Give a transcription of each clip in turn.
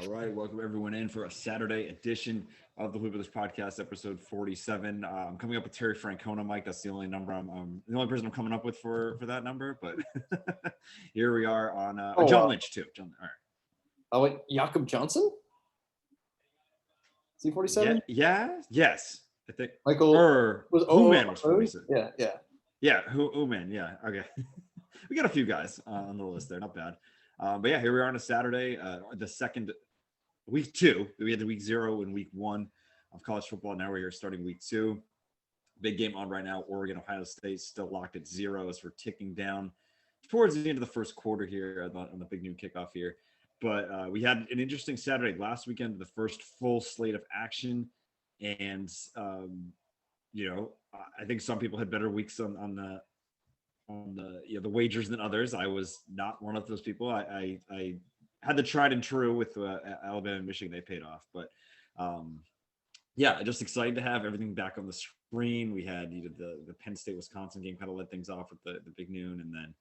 All right, welcome everyone in for a Saturday edition of the Hoopers Podcast, episode 47. I'm coming up with Terry Francona, Mike. That's the only number the only person I'm coming up with for that number. But here we are on John Lynch too. John, all right. Oh wait, Jakob Johnson? Is he 47? Yes. I think Michael was Uman was 47. Yeah. Uman, yeah. Okay. We got a few guys on the list there, not bad. But yeah, here we are on a Saturday, the second week 2. We had the week 0 and week 1 of college football. Now we're here starting week 2. Big game on right now. Oregon, Ohio State still locked at 0 as we're ticking down towards the end of the first quarter here on the big noon kickoff here. But we had an interesting Saturday last weekend, the first full slate of action. And, I think some people had better weeks on the wagers than others. I was not one of those people. I had the tried and true with Alabama and Michigan. They paid off, but just excited to have everything back on the screen. We had the Penn State Wisconsin game kind of led things off with the big noon, and then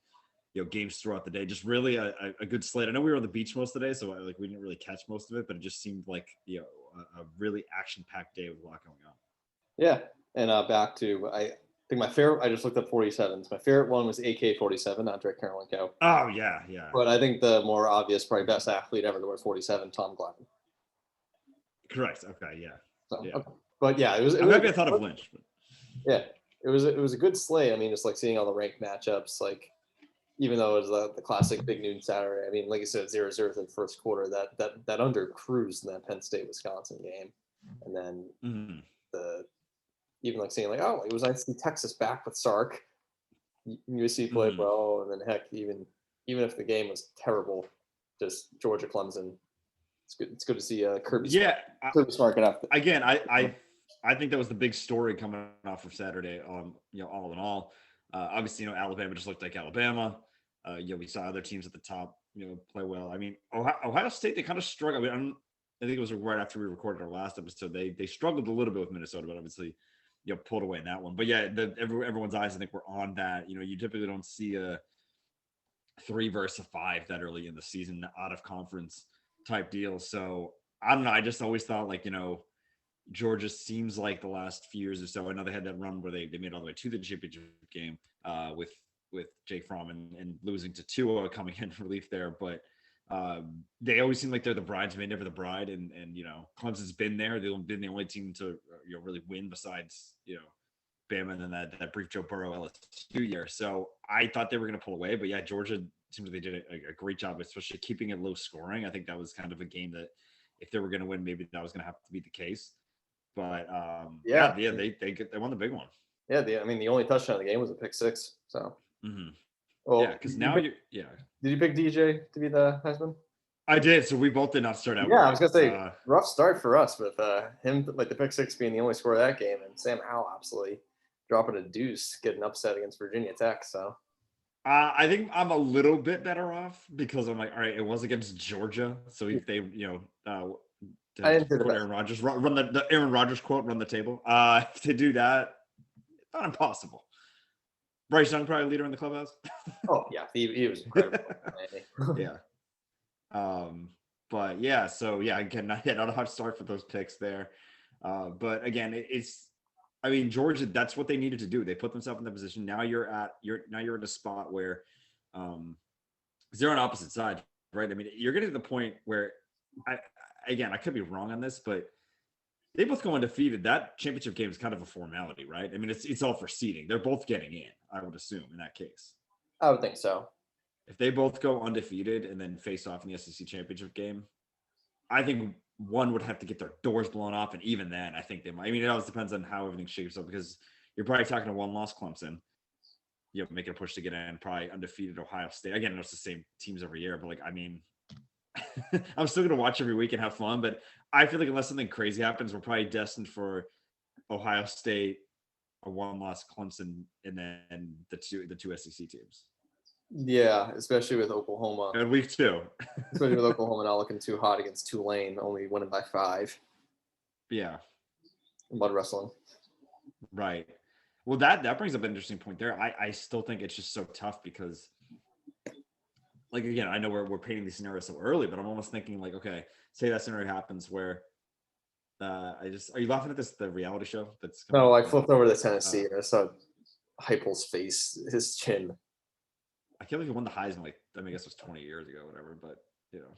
games throughout the day. Just really a good slate. I know we were on the beach most of the day, so we didn't really catch most of it, but it just seemed like a really action-packed day with a lot going on. Yeah, and back to I think my favorite. I just looked up 47s. My favorite one was AK-47, Andre Karolinko. Oh yeah. But I think the more obvious, probably best athlete ever to wear 47, Tom Glavine. Correct. Okay. Yeah. So, yeah. Okay. But yeah, it was. Maybe I thought of Lynch. But... Yeah, it was a good slate. I mean, just like seeing all the ranked matchups, like even though it was the classic big noon Saturday. I mean, like you said, 0-0 in the first quarter. That under cruised in that Penn State Wisconsin game, and then even like seeing it was nice to see Texas back with Sark. USC played well, and then heck, even if the game was terrible, just Georgia Clemson. It's good to see Kirby. Yeah, Kirby Smart get up. Again, I think that was the big story coming off of Saturday. All in all, obviously, Alabama just looked like Alabama. We saw other teams at the top, play well. I mean, Ohio State, they kind of struggled. I mean, I think it was right after we recorded our last episode. They struggled a little bit with Minnesota, but obviously, pulled away in that one. But yeah, everyone's eyes, I think, were on that. You typically don't see a 3 versus a 5 that early in the season out of conference type deal. So I don't know. I just always thought Georgia seems like the last few years or so. I know they had that run where they made it all the way to the championship game with Jake Fromm and losing to Tua coming in relief there. But they always seem like they're the bridesmaid, never the bride. And Clemson's been there. They've been the only team to really win besides Bama and then that brief Joe Burrow LSU year. So I thought they were going to pull away, but yeah, Georgia seems like they did a great job, especially keeping it low scoring. I think that was kind of a game that if they were going to win, maybe that was going to have to be the case. But they won the big one. Yeah, the only touchdown of the game was a pick 6. So. Mm-hmm. Well, because now Did you pick DJ to be the Heisman? I did. So we both did not start out. Yeah, I was gonna say rough start for us with him the pick 6 being the only score of that game, and Sam Howell absolutely dropping a deuce, getting upset against Virginia Tech. So I think I'm a little bit better off because I'm like, all right, it was against Georgia, so if they I didn't do Aaron Rodgers run the Aaron Rodgers quote, run the table. If they do that, it's not impossible. Bryce Young probably leader in the clubhouse. Oh yeah, he was incredible. Yeah. But yeah, so yeah, again, not a hot start for those picks there. But again, Georgia, that's what they needed to do. They put themselves in that position. Now you're at a spot where they're on opposite sides, right? I mean, you're getting to the point where I could be wrong on this, but they both go undefeated. That championship game is kind of a formality, right? I mean, it's all for seeding. They're both getting in, I would assume, in that case. I would think so. If they both go undefeated and then face off in the SEC championship game, I think one would have to get their doors blown off, and even then, I think they might. I mean, it always depends on how everything shapes up because you're probably talking to one-loss Clemson. Making a push to get in, probably undefeated Ohio State. Again, it's the same teams every year, but I'm still going to watch every week and have fun, but I feel like unless something crazy happens, we're probably destined for Ohio State, a one-loss Clemson, and then the two SEC teams. Yeah, especially with Oklahoma. And week 2. Especially with Oklahoma not looking too hot against Tulane, only winning by 5. Yeah. Mud wrestling. Right. Well, that brings up an interesting point there. I still think it's just so tough because like again, I know we're painting these scenarios so early, but I'm almost thinking like, okay, say that scenario happens where are you laughing at the reality show that's coming No, up I right now? flipped over to Tennessee and I saw Heupel's face, his chin. I can't believe he won the Heisman like I mean I guess it was 20 years ago, whatever, but you know.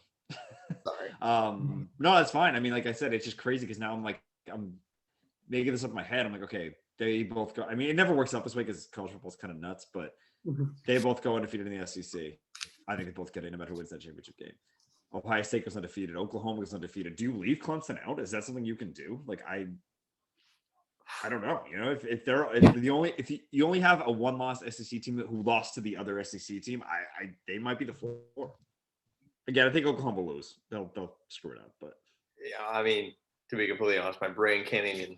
Sorry. No, that's fine. I mean, like I said, it's just crazy because now I'm making this up in my head. I'm like, okay, they both go. I mean, it never works out this way because college football is kind of nuts, but they both go undefeated in the SEC. I think they both get it no matter who wins that championship game. Ohio State goes undefeated. Oklahoma goes undefeated. Do you leave Clemson out? Is that something you can do? Like I don't know. You know, if you only have a one-loss SEC team who lost to the other SEC team, they might be the floor. Again, I think Oklahoma will lose. They'll screw it up, but Yeah, I mean, to be completely honest, my brain can't even.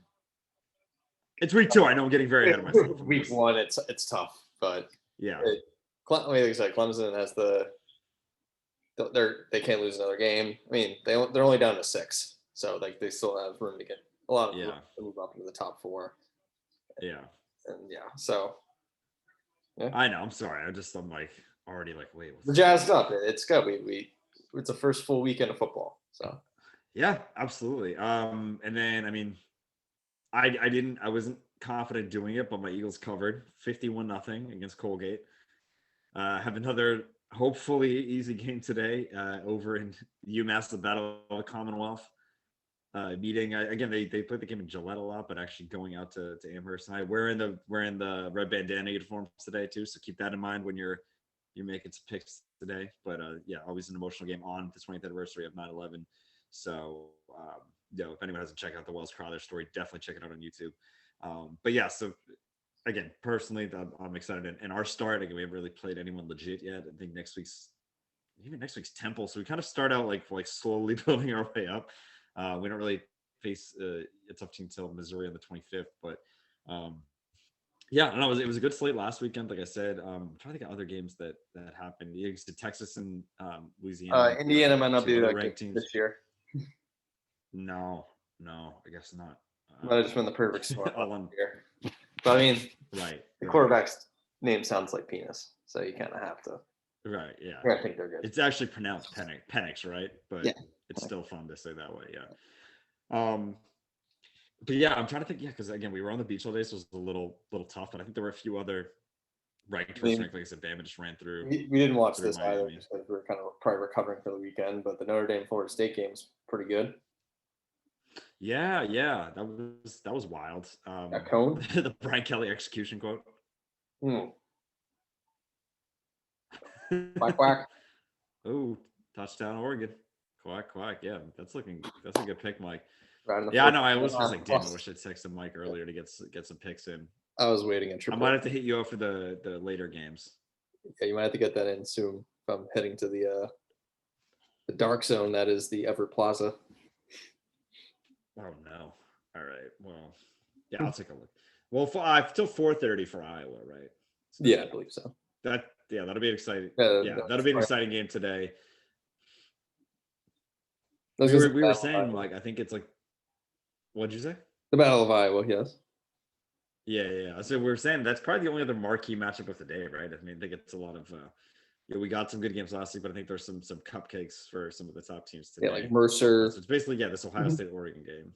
It's week 2. I know I'm getting very ahead of myself. Week 1, it's tough, but yeah. Like I said, Clemson has they can't lose another game. I mean, they're only down to 6, so like they still have room to get a lot of room to move up into the top 4. Yeah. And so. Yeah. I know. I'm sorry. I'm like already like, wait. We're jazzed up. It's good. It's the first full weekend of football. So. Yeah, absolutely. And then I mean, I wasn't confident doing it, but my Eagles covered 51-0 against Colgate. Have another hopefully easy game today over in UMass, the Battle of the Commonwealth. Meeting again, they played the game in Gillette a lot, but actually going out to Amherst. And we're in the red bandana uniforms today too, so keep that in mind when you're making some picks today. But yeah, always an emotional game on the 20th anniversary of 9/11. So if anyone hasn't checked out the Wells Crowther story, definitely check it out on YouTube. But yeah, so again, personally, I'm excited. And our start, again, we haven't really played anyone legit yet. I think next week's Temple. So we kind of start out like slowly building our way up. We don't really face a tough team till Missouri on the 25th, but yeah, no, it was a good slate last weekend. Like I said, I'm trying to think of other games that happened. You did Texas and Louisiana. Indiana might not be that ranked good teams this year. No, I guess not. Might have just been the perfect storm here. But I mean, right. The quarterback's name sounds like penis, so you kind of have to. Right. Yeah. I think they're good. It's actually pronounced Penix, right? But yeah, it's still fun to say that way. Yeah. But yeah, I'm trying to think. Yeah, because again, we were on the beach all day, so it was a little tough. But I think there were a few other ranked, like I said, Bama just ran through. We didn't watch this either because we were kind of probably recovering for the weekend. But the Notre Dame Florida State game was pretty good. Yeah, that was wild. That cone, the Brian Kelly execution quote. Quack quack. Oh, touchdown Oregon. Quack quack. Yeah, that's a good pick, Mike. Yeah, I know. I was like, damn, I wish I'd texted Mike earlier to get some picks in. I was waiting at I might have to hit you up for the later games. Yeah, you might have to get that in soon. If I'm heading to the dark zone, that is the Everett Plaza. Oh no! All right. Well, yeah, I'll take a look. Well, till 4:30 for Iowa, right? So, yeah, I believe so. That'll be exciting. That'll be an exciting game today. We were saying like I think it's like. What'd you say? The Battle of Iowa, yes. Yeah. So we were saying that's probably the only other marquee matchup of the day, right? I mean, I think it's a lot of. We got some good games last week, but I think there's some cupcakes for some of the top teams today. Yeah, like Mercer. So it's basically this Ohio State Oregon game.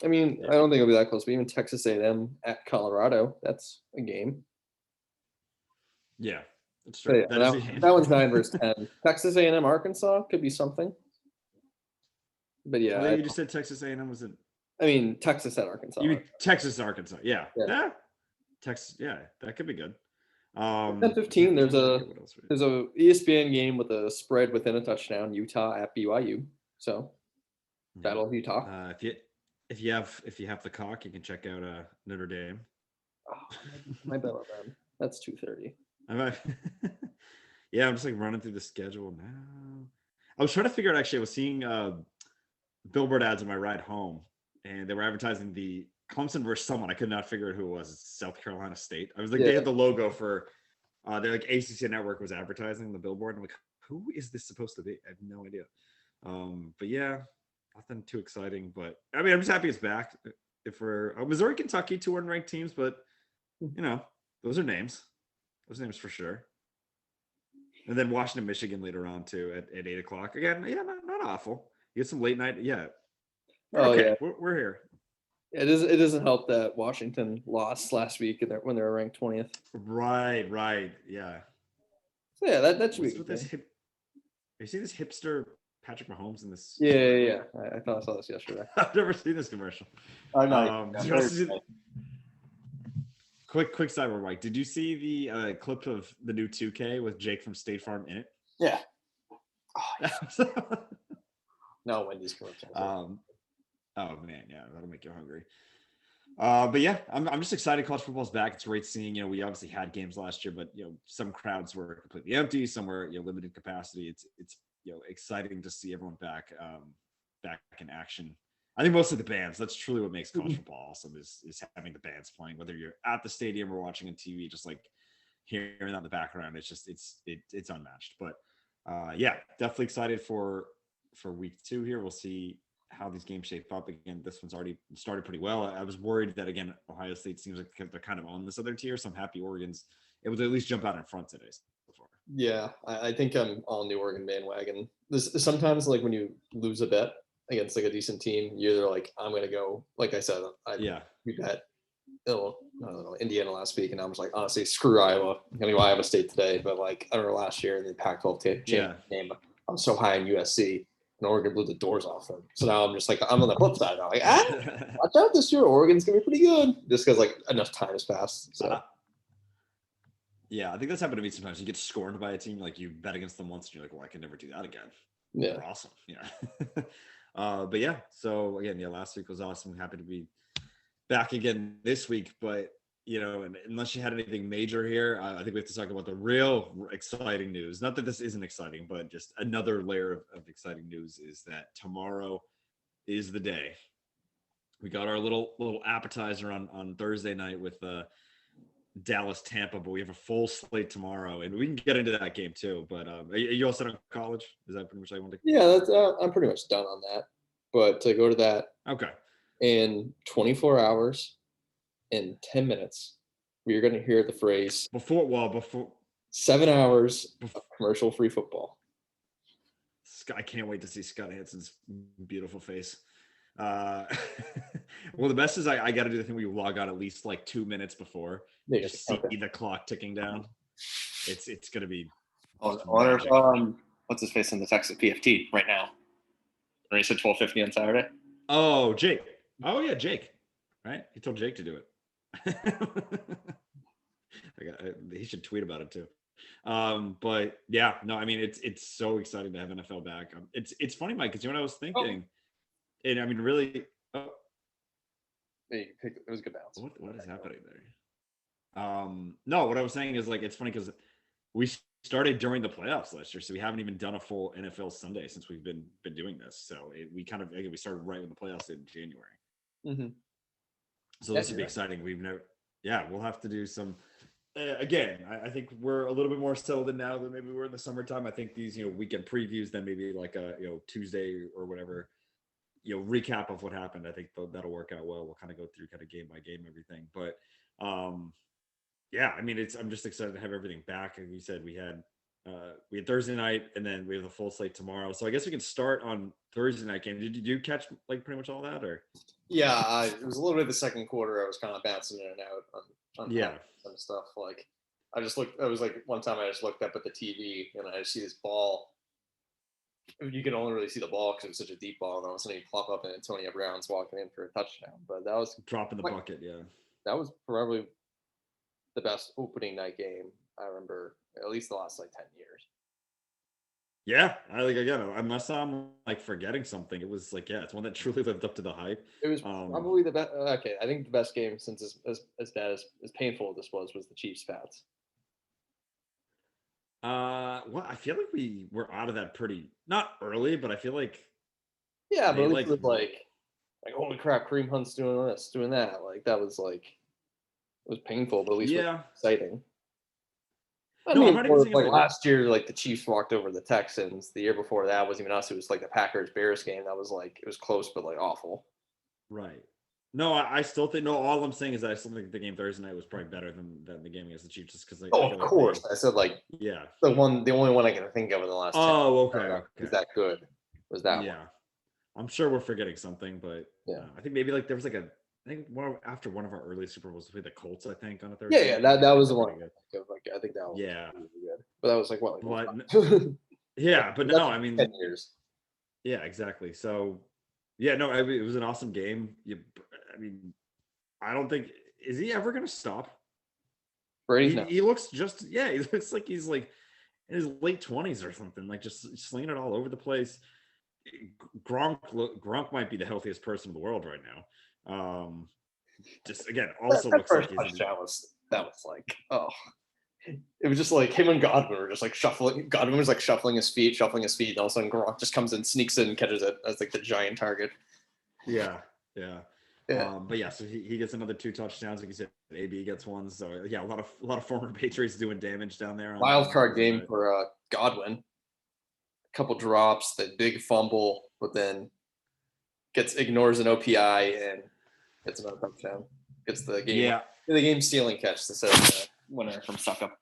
I mean, I don't think it'll be that close, but even Texas A&M at Colorado, that's a game. Yeah, that's true. Yeah, that one's 9 versus 10. Texas A&M Arkansas could be something. But yeah, well, you just said Texas A&M was it? I mean, Texas at Arkansas. You mean Texas Arkansas? Yeah. Texas. Yeah, that could be good. 10-15. There's a ESPN game with a spread within a touchdown. Utah at BYU. So Battle of Utah. If you have the cock, you can check out Notre Dame. Oh, my bet on them. That's 2:30. Yeah, I'm just like running through the schedule now. I was trying to figure out. Actually, I was seeing billboard ads on my ride home, and they were advertising the Clemson versus someone. I could not figure out who it was. It's South Carolina State. I was like, they had the logo for their like ACC network was advertising the billboard. I'm like, who is this supposed to be? I have no idea. But yeah, nothing too exciting. But I mean, I'm just happy it's back. If we're Missouri, Kentucky, 2 unranked teams, but those are names. Those names for sure. And then Washington, Michigan later on too at 8 o'clock. Again, yeah, not awful. You get some late night. Yeah. Oh Okay. yeah, We're here. it doesn't help that Washington lost last week when they were ranked 20th. Right. Yeah. So yeah, that should be a What's good with this game. hip? You see this hipster Patrick Mahomes in this Yeah. I thought I saw this yesterday. I've never seen this commercial. I know. Did you also see, quick sidebar, Mike. Did you see the clip of the new 2K with Jake from State Farm in it? Yeah. No Wendy's commercials. Oh man, yeah, that'll make you hungry. But yeah, I'm just excited. College football's back. It's great seeing. We obviously had games last year, but some crowds were completely empty. Some were limited capacity. It's exciting to see everyone back in action. I think mostly the bands. That's truly what makes college football awesome is having the bands playing. Whether you're at the stadium or watching on TV, just like hearing that in the background, it's unmatched. But yeah, definitely excited for week 2 here. We'll see how these games shape up. Again, this one's already started pretty well. I was worried that, again, Ohio State seems like they're kind of on this other tier, so I'm happy Oregon's able to at least jump out in front today so far. Yeah, I think I'm on the Oregon bandwagon. Sometimes, like, when you lose a bet against like a decent team, you're either like, I'm gonna go, like I said, we bet Indiana last week, and I was like, honestly, screw Iowa. I'm gonna go Iowa State today. But like, I remember last year in the Pac-12 game, I was so high on USC, and Oregon blew the doors off them. So now I'm just like, I'm on the flip side now. Like, watch out this year. Oregon's gonna be pretty good, just because like enough time has passed. So. Yeah, I think that's happened to me sometimes. You get scorned by a team, like you bet against them once, and you're like, well, I can never do that again. Yeah. They're awesome. Yeah. But yeah, so again, last week was awesome. Happy to be back again this week. But, unless you had anything major here, I think we have to talk about the real exciting news. Not that this isn't exciting, but just another layer of exciting news is that tomorrow is the day. We got our little appetizer on Thursday night with Dallas, Tampa, but we have a full slate tomorrow, and we can get into that game too. But are you all set on college? Is that pretty much what I want to? Yeah, that's I'm pretty much done on that. But to go to that, okay, in 24 hours and 10 minutes, we're going to hear the phrase before 7 hours of commercial-free football. I can't wait to see Scott Hansen's beautiful face. Well, the best is I got to do the thing where you log on at least like 2 minutes before. Just see the clock ticking down. It's gonna be. I wonder if what's his face in the text at PFT right now? Or he said 12:50 on Saturday. Oh, Jake. Oh yeah, Jake. Right? He told Jake to do it. He should tweet about it too. But yeah, no, I mean it's so exciting to have NFL back. It's funny, Mike, because what I was thinking, and I mean really. It was a good bounce. What is happening there? No, what I was saying is like it's funny because we started during the playoffs last year, so we haven't even done a full NFL Sunday since we've been doing this. So we started right when the playoffs did in January. Mm-hmm. So this would be exciting. We'll have to do some. Again, I think we're a little bit more settled in now than maybe we were in the summertime. I think these weekend previews, then maybe like a Tuesday or whatever. Recap of what happened. I think that'll work out well. We'll kind of go through kind of game by game everything. But yeah, I mean, I'm just excited to have everything back. Like you said, we had Thursday night, and then we have the full slate tomorrow. So I guess we can start on Thursday night game. Did you catch like pretty much all that, or? Yeah, it was a little bit of the second quarter. I was kind of bouncing in and out on some stuff. Like I just looked. I was like one time I just looked up at the TV and I see this ball. You can only really see the ball because it was such a deep ball, and all of a sudden you plop up and Antonio Brown's walking in for a touchdown. But that was dropping the bucket. Yeah, that was probably the best opening night game I remember, at least the last like 10 years. Yeah, unless I'm like forgetting something, it was like it's one that truly lived up to the hype. It was probably the best. Okay, I think the best game since as bad as painful as this was the Chiefs Pats. Well, I feel like we were out of that pretty not early, but I feel like but at least it was like holy crap, Kareem Hunt's doing this, doing that. Like that was like it was painful, but at least it was exciting. Last year, like the Chiefs walked over the Texans. The year before that wasn't even us. It was like the Packers-Bears game. That was like it was close, but like awful. Right. No, I still think no. All I'm saying is that I still think the game Thursday night was probably better than the game against the Chiefs, just because I Oh, feel of like course. I said like yeah. the only one I can think of in the last 10 Oh, that was okay. that good was that one. Yeah, I'm sure we're forgetting something, but Yeah. I think maybe like there was like I think after one of our early Super Bowls, we played the Colts, I think, on a Yeah, Thursday yeah, night game. that They was the were one. pretty good. Like, I think that one was Yeah, really good. But that was like what, like but like, yeah, but that's no, I 10 mean, years. yeah, exactly. So, yeah, no, I mean, it was an awesome game. I mean, I don't think is he ever gonna stop? Brady? He No. he looks just yeah, he looks like he's like in his late 20s or something, like just slinging it all over the place. Gronk might be the healthiest person in the world right now. Just again, also That looks like first he's touchdown was like, oh, it was just like him and Godwin were just like shuffling. Godwin was like shuffling his feet, and all of a sudden Gronk just comes in, sneaks in, and catches it as like the giant target. yeah, yeah. Yeah. But yeah, so he gets another 2 touchdowns. Like you said, AB gets one. So yeah, a lot of former Patriots doing damage down there Wild on card Thursday game night. for Godwin. A couple drops, the big fumble, but then ignores an OPI and gets another touchdown. Gets Yeah, the game stealing catch to set winner from suck up.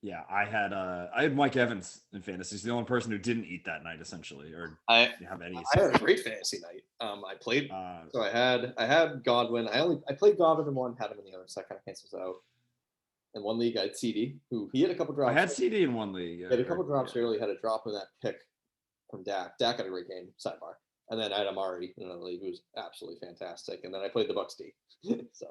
yeah. I had Mike Evans in fantasy. He's the only person who didn't eat that night, essentially, or I have any. I had a great fantasy night. I played Uh, so I had Godwin. I played Godwin in one, had him in the other, so that kind of cancels out. In one league, I had CD, who he had a couple I drops. had CD in one league. He had a couple drops early, had a drop in that pick from Dak. Dak had a great game, sidebar. And then I had Amari in another league, who was absolutely fantastic. And then I played the Bucks D. So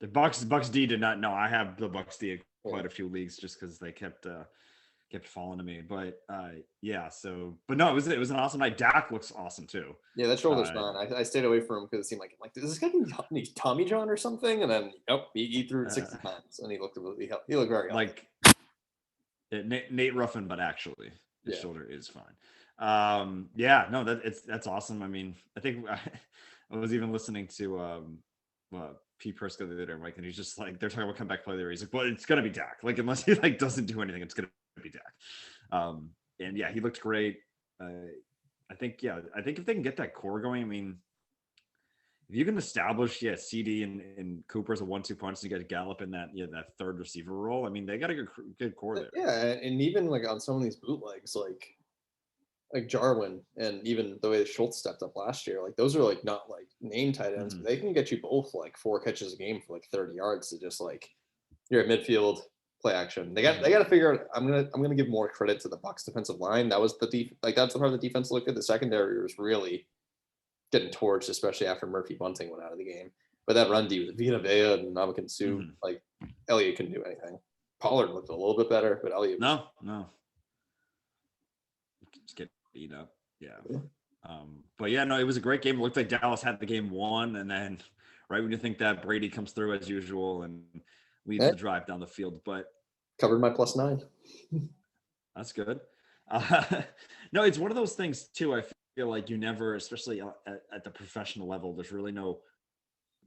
The Bucks D did not know. I have the Bucks D in yeah. quite a few leagues just because they kept falling to me. But yeah, so but no, it was an awesome night. Dak looks awesome too. Yeah, that shoulder's fine. I stayed away from him because it seemed like is this guy need Tommy John or something? And then nope, he threw it 60 times and he looked very healthy. Like Nate Ruffin, but actually his shoulder is fine. Yeah, no, that's awesome. I mean, I think I was even listening to Pete Prisco the other day, Mike, and he's just like they're talking about comeback play there. He's like, well, it's gonna be Dak. Like unless he like doesn't do anything, it's gonna be Dak. And yeah, he looked great. I think if they can get that core going, I mean, if you can establish CD and Cooper as a 1-2 punch, you got Gallup in that third receiver role. I mean, they got a good core there. Yeah, and even like on some of these bootlegs, like Jarwin and even the way Schultz stepped up last year, like those are like not like name tight ends, but they can get you both like 4 catches a game for like 30 yards to just like you're at midfield play action. They got to figure out. I'm gonna give more credit to the Bucks defensive line. That was that's the part of the defense looked at. The secondary was really getting torched, especially after Murphy Bunting went out of the game. But that run D with Vita Vea and Ndamukong Suh, like Elliott couldn't do anything. Pollard looked a little bit better, but Elliott no. Just get beat up. Yeah. But yeah, no, it was a great game. It looked like Dallas had the game won, and then right when you think that Brady comes through as usual and leads the drive down the field. But covered my +9. That's good. No, it's one of those things too. I feel like you never, especially at the professional level, there's really no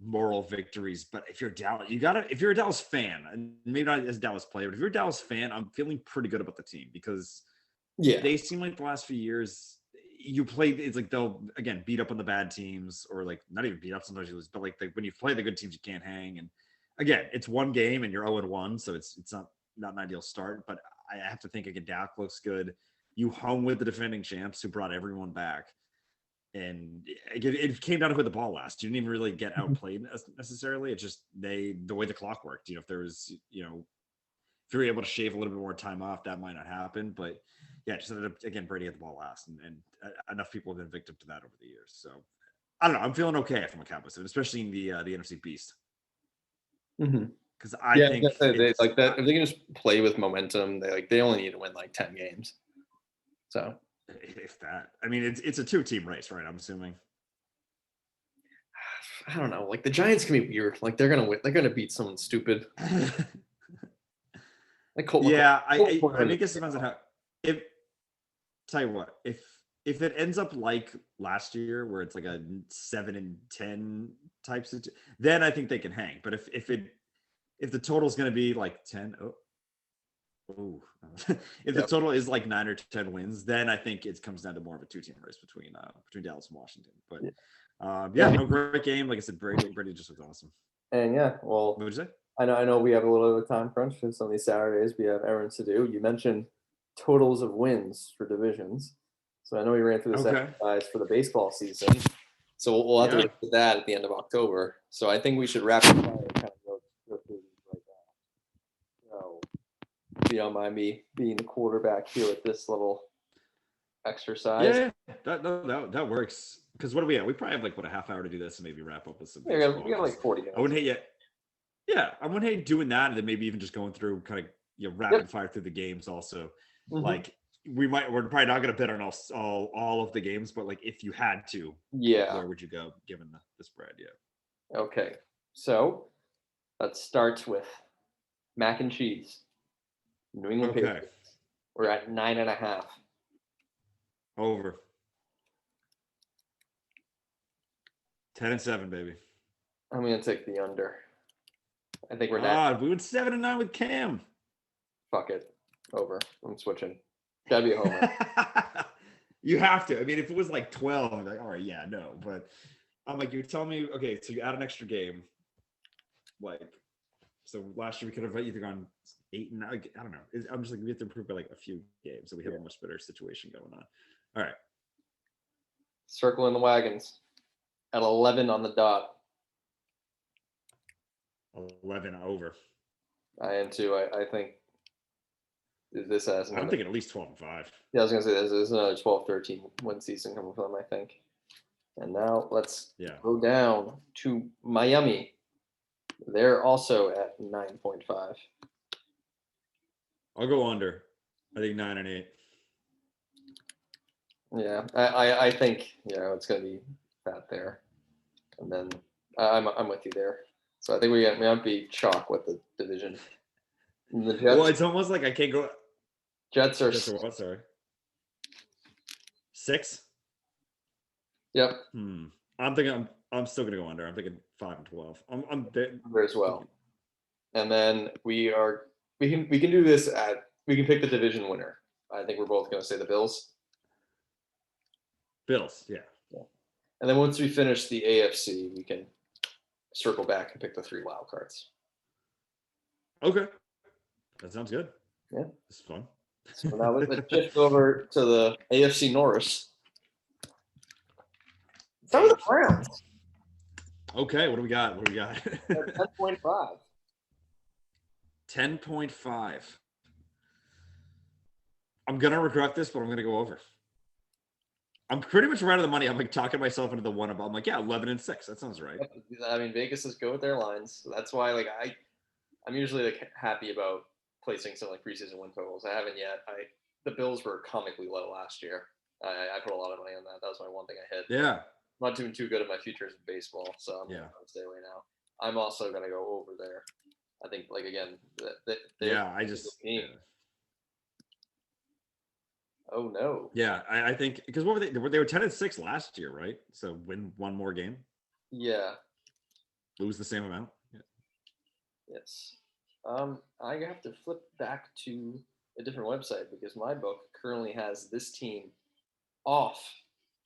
moral victories. But if you're Dallas, if you're a Dallas fan, and maybe not as a Dallas player, but if you're a Dallas fan, I'm feeling pretty good about the team because they seem like the last few years you play. It's like they'll again beat up on the bad teams, or like not even beat up. Sometimes you lose, but like when you play the good teams, you can't hang. And again, it's one game and you're 0-1, so it's not an ideal start. But I have to think again, Dak looks good. You hung with the defending champs who brought everyone back. And it came down to who the ball last. You didn't even really get outplayed necessarily. It's just the way the clock worked. If there was, if you were able to shave a little bit more time off, that might not happen. But yeah, just ended up, again, Brady had the ball last, and enough people have been victim to that over the years. So I don't know. I'm feeling okay from a Cowboys, especially in the NFC Beast. Because I think they like that. If they can just play with momentum, they only need to win like 10 games. So if that, I mean, it's a 2-team race, right? I'm assuming. I don't know. Like the Giants can be weird. Like they're gonna win. They're gonna beat someone stupid. Like Colt. Yeah, I guess it depends on how. Tell you what, if it ends up like last year, where it's like a 7-10 types of, then I think they can hang. But if the total is going to be like 10, if the total is like 9 or 10 wins, then I think it comes down to more of a 2-team race between Dallas and Washington. But No, great game. Like I said, Brady just looks awesome. And yeah, well, What would you say? I know we have a little bit of a time crunch because on these Saturdays we have errands to do. You mentioned totals of wins for divisions, so I know we ran through this Okay. exercise for the baseball season. So we'll have to look at that at the end of October. So I think we should wrap it up and kind of go through these right now. So if you don't mind me being the quarterback here with this little exercise. Yeah, that works. Because what are we at? We probably have like a half hour to do this and maybe wrap up with some Yeah, baseball. we got like 40 minutes. I wouldn't hate yet. Yeah, I wouldn't hate doing that, and then maybe even just going through kind of rapid fire through the games. Also, like we're probably not going to bet on all of the games, but like if you had to, where would you go given the spread? Yeah. Okay, so let's start with mac and cheese. New England Patriots. We're at 9.5. Over. 10-7, baby. I'm gonna take the under. I think we're we went 7-9 with Cam. Fuck it. Over. I'm switching. Gotta be a homer. You have to. I mean, if it was like 12, I'm like, all right, yeah, no. But I'm like, you're telling me, okay, so you add an extra game. Like, so last year we could have either gone 8-9. I don't know. I'm just like, we have to improve by like a few games. So we have a much better situation going on. All right. Circling the wagons at 11 on the dot. 11 over. I am too. I think this has I'm thinking at least 12-5. Yeah, I was gonna say there's another 12-13 win season coming from them, I think. And now let's go down to Miami. They're also at 9.5. I'll go under. I think 9 and 8. Yeah, I think it's gonna be that there, and then I'm with you there. So I think we might be chalk with the division. The Jets, well, it's almost like I can't go. Jets are what? Sorry. 6. Yep. I'm thinking I'm still gonna go under. I'm thinking 5 and 12. I'm under as well. And then we can do this we can pick the division winner. I think we're both gonna say the Bills. Bills, yeah. And then once we finish the AFC, we can circle back and pick the 3 wild cards. Okay. That sounds good. Yeah. It's fun. So now let's shift over to the AFC Norris. Start with the Browns. Okay, what do we got? 10.5. 10.5. I'm gonna regret this, but I'm gonna go over. I'm pretty much right on the money. I'm like talking myself into the one above. I'm like, 11-6. That sounds right. I mean, Vegas is good with their lines. So that's why, like, I'm usually like happy about placing some like preseason win totals. I haven't yet. The Bills were comically low last year. I put a lot of money on that. That was my one thing I hit. Yeah. I'm not doing too good at my futures in baseball, so I'm gonna stay away now. I'm also gonna go over there. I think, like, again, I just. Yeah. Oh no. Yeah, I think because what were they? They were 10-6 last year, right? So win one more game. Yeah. Lose the same amount. Yeah. Yes. I have to flip back to a different website because my book currently has this team off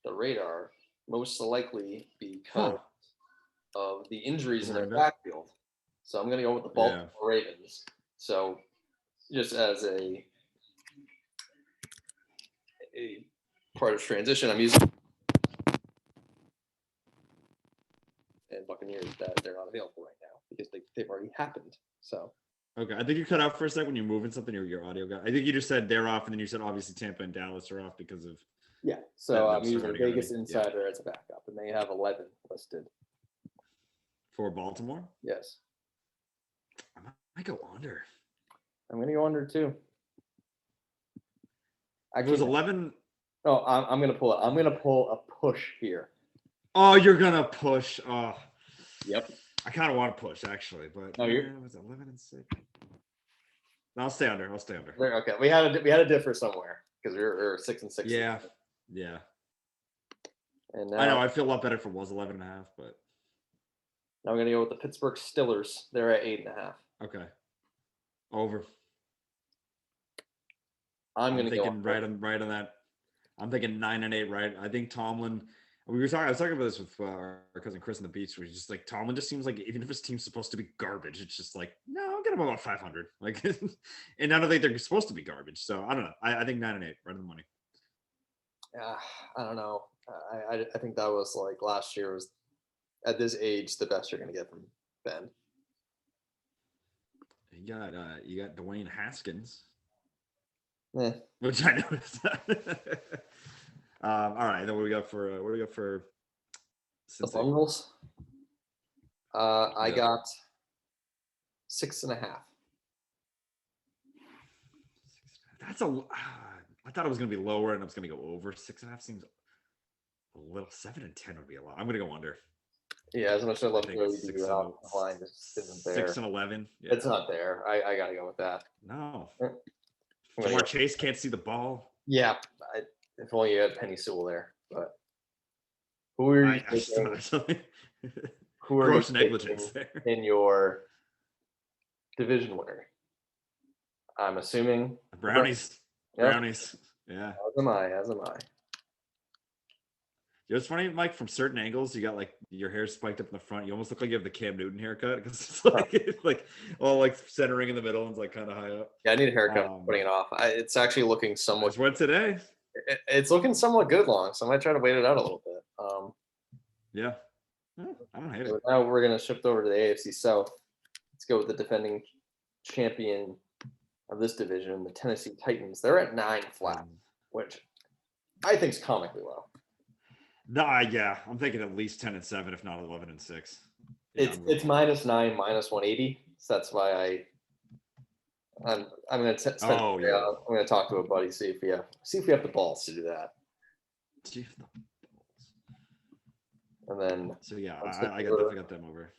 the radar, most likely because of the injuries in their backfield. So I'm going to go with the Baltimore Ravens. So just as a part of transition, I'm using and Buccaneers that they're not available right now because they've already happened. So okay, I think you cut out for a second when you're moving something. Your audio got. I think you just said they're off, and then you said obviously Tampa and Dallas are off because of. Yeah, so I'm using Vegas Insider as a backup, and they have 11 listed for Baltimore. Yes, I might go under. I'm going to go under too. Actually, it was 11. Oh, I'm going to pull it. I'm going to pull a push here. Oh, you're going to push. Oh. Yep. I kind of want to push actually, but it was 11-6. I'll stay under. Okay, we had a differ somewhere because we were 6-6. Yeah. And now, I know. I feel a lot better if it was 11.5, but now I'm gonna go with the Pittsburgh Steelers. They're at 8.5. Okay. Over. I'm thinking right on that. I'm thinking 9 and 8. Right. I think Tomlin. I was talking about this with our cousin Chris on the beach. Where he's just like Tomlin just seems like even if his team's supposed to be garbage, it's just like no, I'll get him about 500. Like, and I don't think they're supposed to be garbage. So I don't know. I think 9-8, right on the money. Yeah, I don't know. I think that was like last year was at this age the best you're gonna get from Ben. You got Dwayne Haskins, Eh, which I noticed. All right, then what do we got for the Cincy? Bungles. I Yeah. got 6.5. That's I thought it was gonna be lower, and I was gonna go over 6.5. Seems a little. 7 and 10 would be a lot. I'm gonna go under. Yeah, as much as I love I to think go with six you and out, the line just isn't there. 6-11. Yeah. It's not there. I gotta go with that. No. I'm gonna Jamar go- Chase can't see the ball. Yeah, if only you had Penny Sewell there. But who are you taking? Who are you Gross negligence taking there. in your division winner? I'm assuming Brownies. Yep. Brownies. Yeah. As am I. As am I. You know, it's funny, Mike, from certain angles, you got like your hair spiked up in the front. You almost look like you have the Cam Newton haircut because it's like all like centering in the middle and it's like kind of high up. Yeah, I need a haircut. I'm putting it off. It's actually looking I somewhat. just went today. It's looking somewhat good long, so I might try to wait it out a little bit. Yeah. I don't hate So it. now we're gonna shift over to the AFC South. Let's go with the defending champion of this division, the Tennessee Titans. They're at 9 flat, which I think is comically low. Nah, yeah. I'm thinking at least 10-7, if not 11-6. Yeah, It's -9, -180. So that's why I'm gonna spend. Oh, yeah. I'm gonna talk to a buddy, see if we have the balls to do that. And then So yeah, let's I definitely got them over.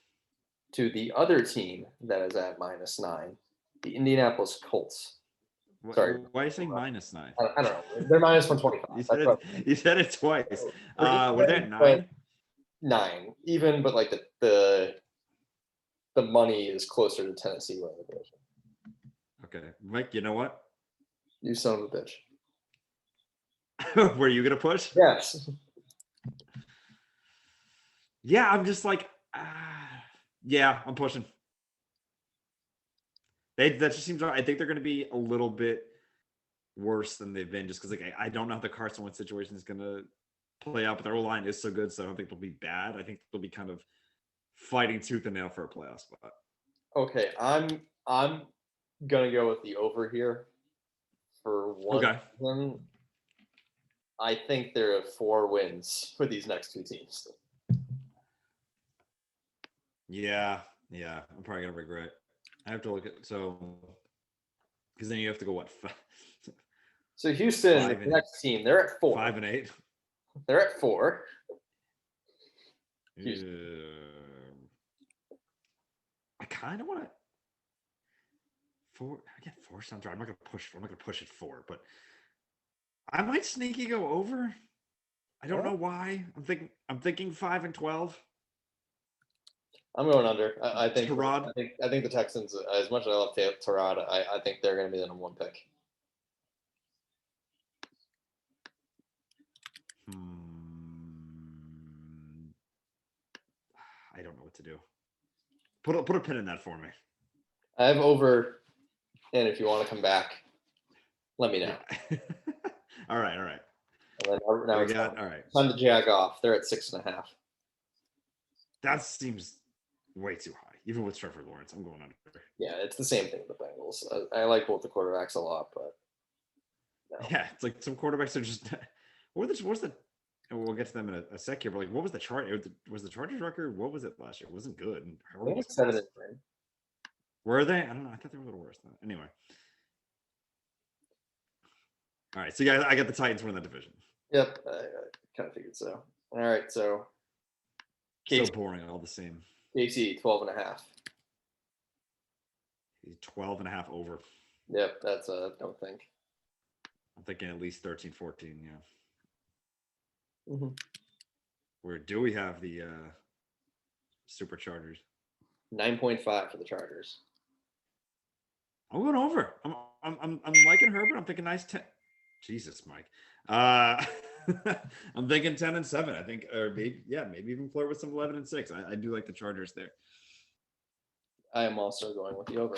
to the other team that is at -9, the Indianapolis Colts. Sorry. Why are you saying -9? I don't know. They're -125. You said it twice. Were they at 9? 9, even, but like the money is closer to Tennessee winning the division. Okay, Mike. You know what? You son of a bitch. Were you gonna push? Yes. Yeah, I'm just like, yeah, I'm pushing. That just seems. I think they're going to be a little bit worse than they've been, just because like I don't know how the Carson Wentz situation is going to play out, but their O-line is so good, so I don't think they'll be bad. I think they'll be kind of fighting tooth and nail for a playoff spot. Okay, I'm gonna go with the over here for one. Okay. I think there are 4 wins for these next 2 teams. Yeah, I'm probably gonna regret. I have to look at because then you have to go what? So Houston, the next team, they're at 4. 5-8. They're at 4. I kind of want to. 4. I get 4 sounds right. I'm not gonna push it 4, but I might sneaky go over. I don't know why. I'm thinking 5-12. I'm going under. I think Tyrod. I think the Texans, as much as I love Tyrod, I think they're going to be the number 1 pick. I don't know what to do. Put a pin in that for me. I have over, and if you want to come back, let me know. Yeah. All right. And then now it's all right. Time to jag off. They're at 6.5. That seems way too high, even with Trevor Lawrence. I'm going under. Yeah, it's the same thing with the Bengals. I like both the quarterbacks a lot, but no. Yeah, it's like some quarterbacks are just. What's the? We'll get to them in a sec here, but like, what was the chart? Was the Chargers record? What was it last year? It wasn't good. I think it's 7-3. Were they? I don't know. I thought they were a little worse. Anyway. All right, so yeah, I got the Titans winning that division. Yep, I kind of figured so. All right, so so boring, all the same. KC 12.5. 12.5 over. Yep, that's a don't think. I'm thinking at least 13, 14. Yeah. Mm-hmm. Where do we have the Superchargers? 9.5 for the Chargers. I'm going over. I'm liking Herbert. I'm thinking nice Jesus, Mike. I'm thinking 10-7. I think, or maybe even flirt with some 11-6. I do like the Chargers there. I am also going with the over.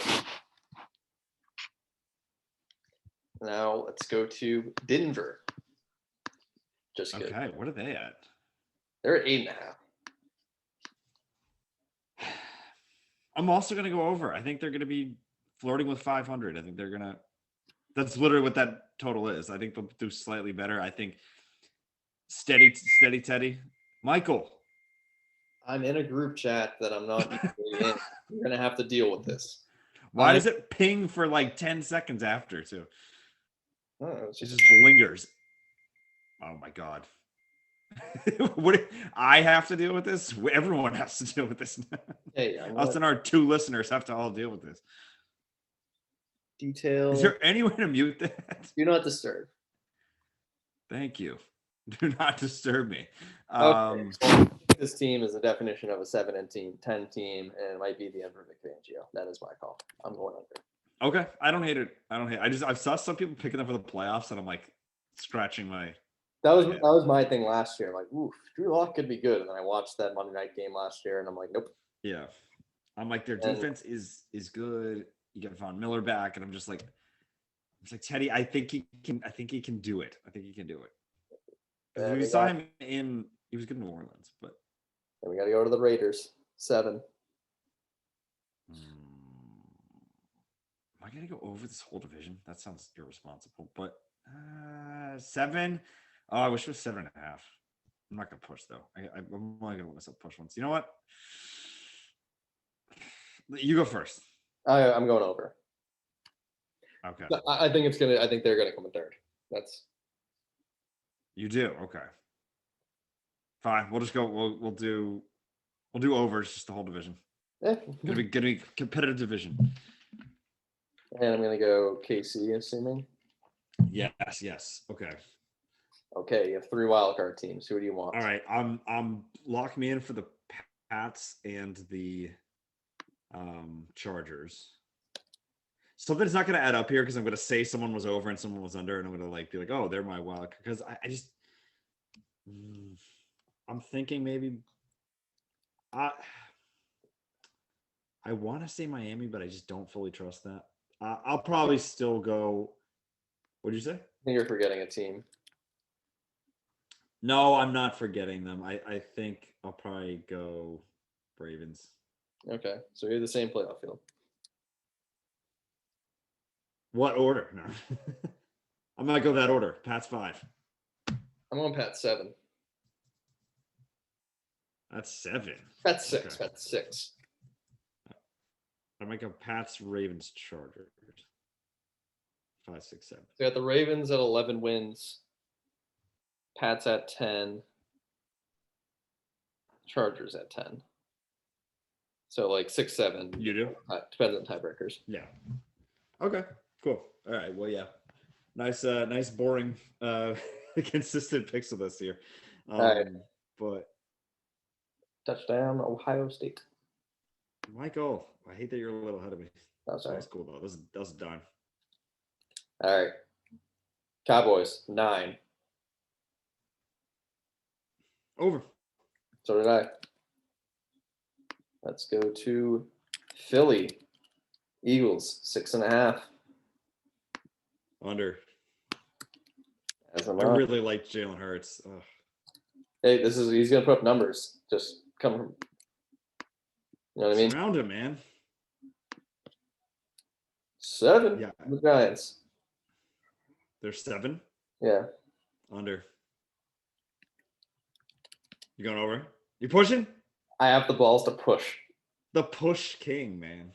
Now let's go to Denver. Just good. Okay, what are they at? They're at 8.5. I'm also going to go over. I think they're going to be flirting with 500. I think they're going to. That's literally what that total is. I think they'll do slightly better. I think steady Teddy. Michael. I'm in a group chat that I'm not usually in. You're going to have to deal with this. Why does it ping for like 10 seconds after, too? It just lingers. Oh, my God. What I have to deal with this? Everyone has to deal with this. Hey, us and our 2 listeners have to all deal with this. Detail. Is there any way to mute that? Do not disturb. Thank you. Do not disturb me. Okay. So this team is the definition of a 7-10 team, and it might be the end of Vic Fangio. That is my call. I'm going under. Okay, I don't hate it. I saw some people picking them for the playoffs, and I'm like scratching my. That was my thing last year. I'm like, oof, Drew Lock could be good. And then I watched that Monday night game last year, and I'm like, nope. Yeah, I'm like, their defense is good. You get Von Miller back, and I'm just like, it's like Teddy. I think he can. I think he can do it. Because we saw him in. He was good in New Orleans, but. And we got to go to the Raiders. 7. Am I gonna go over this whole division? That sounds irresponsible, but 7. Oh, I wish it was 7.5. I'm not gonna push though. I'm only gonna let myself push once. You know what? You go first. I'm going over. Okay. I think they're gonna come in third. That's. You do okay. Fine. We'll just go. We'll do overs. Just the whole division. Yeah. Gonna be competitive division. And I'm gonna go KC, assuming. Yes. Okay, you have 3 wildcard teams. Who do you want? All right, I'm lock me in for the Pats and the Chargers. Something's not going to add up here because I'm going to say someone was over and someone was under, and I'm going to be like, oh, they're my wild card. Because I'm thinking maybe I want to say Miami, but I just don't fully trust that. I'll probably still go. What'd you say? I think you're forgetting a team. No, I'm not forgetting them. I think I'll probably go Ravens. Okay, so you're the same playoff field. What order? No. I'm going to go that order. Pat's 5. I'm on Pat 7. That's 7. That's 6. Okay. That's 6. I might go Pats, Ravens, Chargers. 5, 6, 7. So you got the Ravens at 11 wins. Pats at 10. Chargers at 10. So like 6, 7. You do? Depends on tiebreakers. Yeah. Okay. Cool. All right. Well, yeah. Nice, boring, consistent picks with us here. All right. But touchdown, Ohio State. Michael, I hate that you're a little ahead of me. That's all right. That's cool though. That was done. All right. Cowboys 9. Over. So did I. Let's go to Philly. Eagles 6.5. Under. I really like Jalen Hurts. Ugh. Hey, he's gonna put up numbers. Just come from. You know what I mean? Surround him, man. 7. Yeah. The Giants. They're 7. Yeah. Under. You going over? You pushing? I have the balls to push. The push king, man.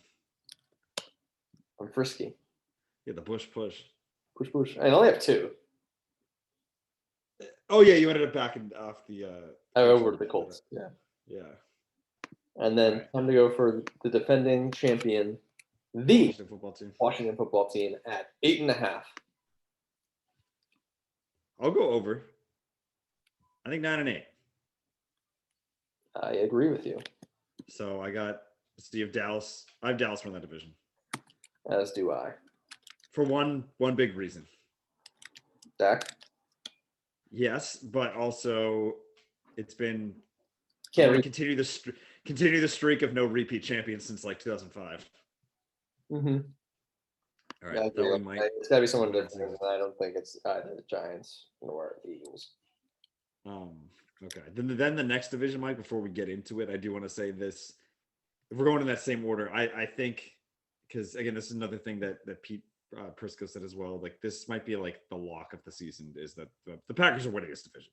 I'm frisky. Yeah, the push. Push. I only have 2. Oh yeah, you ended up backing off the. I over the Colts. Yeah. Yeah. And then time to go for the defending champion, the Washington football team at 8.5. I'll go over. I think 9 and 8. I agree with you. So you have Dallas. I have Dallas from that division. As do I. For one big reason. Dak. Yes, but also it's been I Can't want to read. continue the streak of no repeat champions since like 2005. Mm-hmm. All Yeah, I right, thought we agree. might. It's got to be someone go into- different. And I don't think it's either the Giants nor the Eagles. Okay. Then the next division, Mike. Before we get into it, I do want to say this. If we're going in that same order, I think because again, this is another thing that Pete Prisco said as well. Like this might be like the lock of the season is that the Packers are winning this division.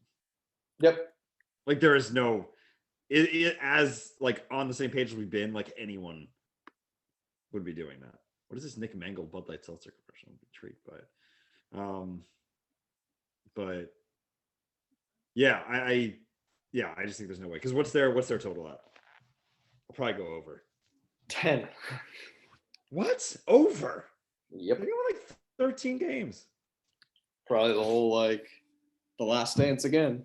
Yep. Like there is no it as like on the same page as we've been. Like anyone would be doing that. What is this Nick Mangle Bud Light Seltzer commercial? I'm intrigued by it. But yeah, I just think there's no way. Because what's their total at? I'll probably go over. 10. What? Over? Yep. They got like 13 games. Probably the whole the last dance again.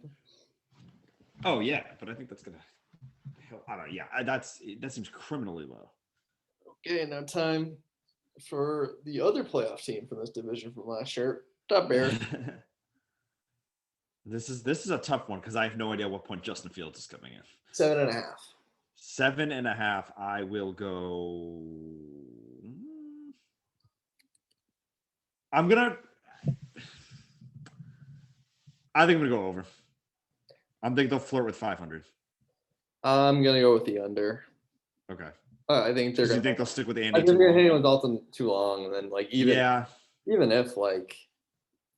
Oh yeah, but I think that's gonna. I don't know. Yeah, that seems criminally low. Okay, now time for the other playoff team from this division from last year. Top Bears. This is a tough one because I have no idea what point Justin Fields is coming in. 7.5. 7.5. I will go. I think I'm gonna go over. I think they'll flirt with 500. I'm gonna go with the under. Okay. I think they're. You think they'll stick with Andy? I think they're gonna hang with Dalton too long, and then even if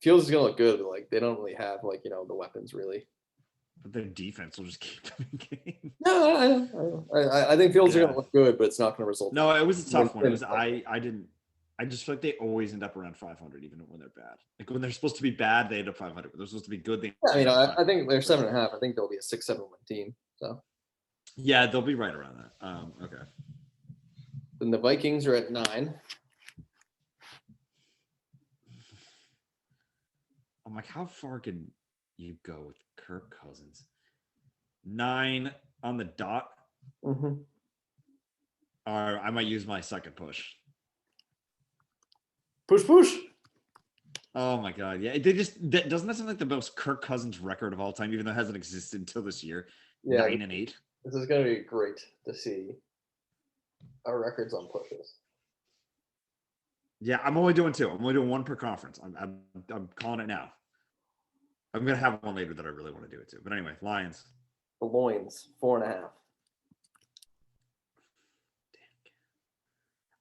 Fields is gonna look good, but they don't really have the weapons really. But their defense will just keep them in game. No, I think Fields are gonna look good, but it's not gonna result. No, it was a tough one. It was I just feel like they always end up around 500, even when they're bad. Like when they're supposed to be bad, they end up 500. When they're supposed to be good, they. I think they're 7.5. I think they'll be a 6-7 win team. So. Yeah, they'll be right around that. Okay. Then the Vikings are at 9. I'm like, how far can you go with Kirk Cousins? 9 on the dot. Mm-hmm. Or I might use my second push. Push. Oh my god, yeah. Doesn't that sound like the most Kirk Cousins record of all time, even though it hasn't existed until this year? Yeah, 9-8. This is gonna be great to see our records on pushes. Yeah, I'm only doing 2. I'm only doing 1 per conference. I'm calling it now. I'm gonna have one later that I really want to do it too. But anyway, Lions. The Loins 4.5.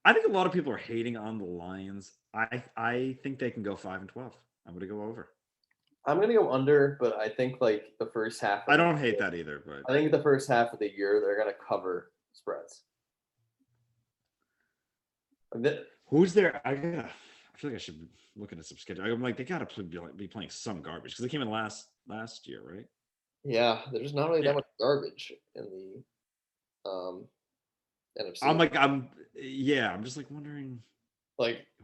I think a lot of people are hating on the Lions. I think they can go 5-12. I'm gonna go over. I'm gonna go under, but I think the first half. I don't hate that either, but I think the first half of the year they're gonna cover spreads. Who's there? I feel like I should look at some schedule. I'm like, they gotta be playing some garbage because they came in last year, right? Yeah, there's not really that much garbage in the NFC. I'm just wondering.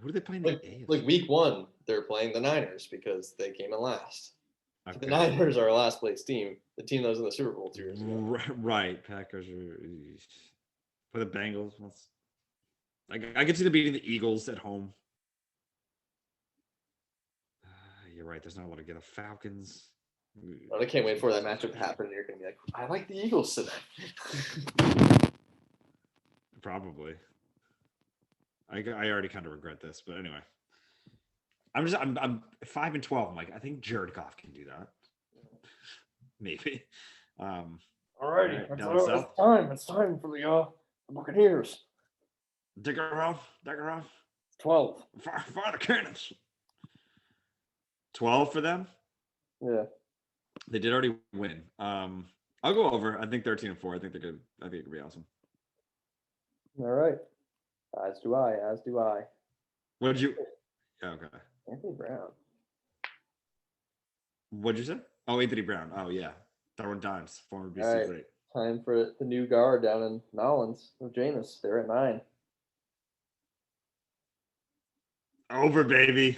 Who do they play in the AFC? Week 1, they're playing the Niners because they came in last. Okay. The Niners are our last place team, the team that was in the Super Bowl 2 years ago. Right. Packers are for the Bengals. I could see them beating the Eagles at home. You're right. There's not a lot to get. The Falcons. I can't wait for that matchup to happen. You're going to be like, I like the Eagles today. Probably. I already kind of regret this, but anyway. I'm 5-12. I'm like, I think Jared Goff can do that. Maybe. All righty. It's time for the Buccaneers. Dig around. 12. Fire the cannons. 12 for them? Yeah. They did already win. I'll go over. I think 13-4. I think they're good. I think it could be awesome. All right. As do I. What did you? Yeah, okay. Anthony Brown. What'd you say? Oh, Anthony Brown. Oh, yeah. Throwing dimes. Former BC right. great. Time for the new guard down in Nolans with Jameis. They're at 9. Over, baby.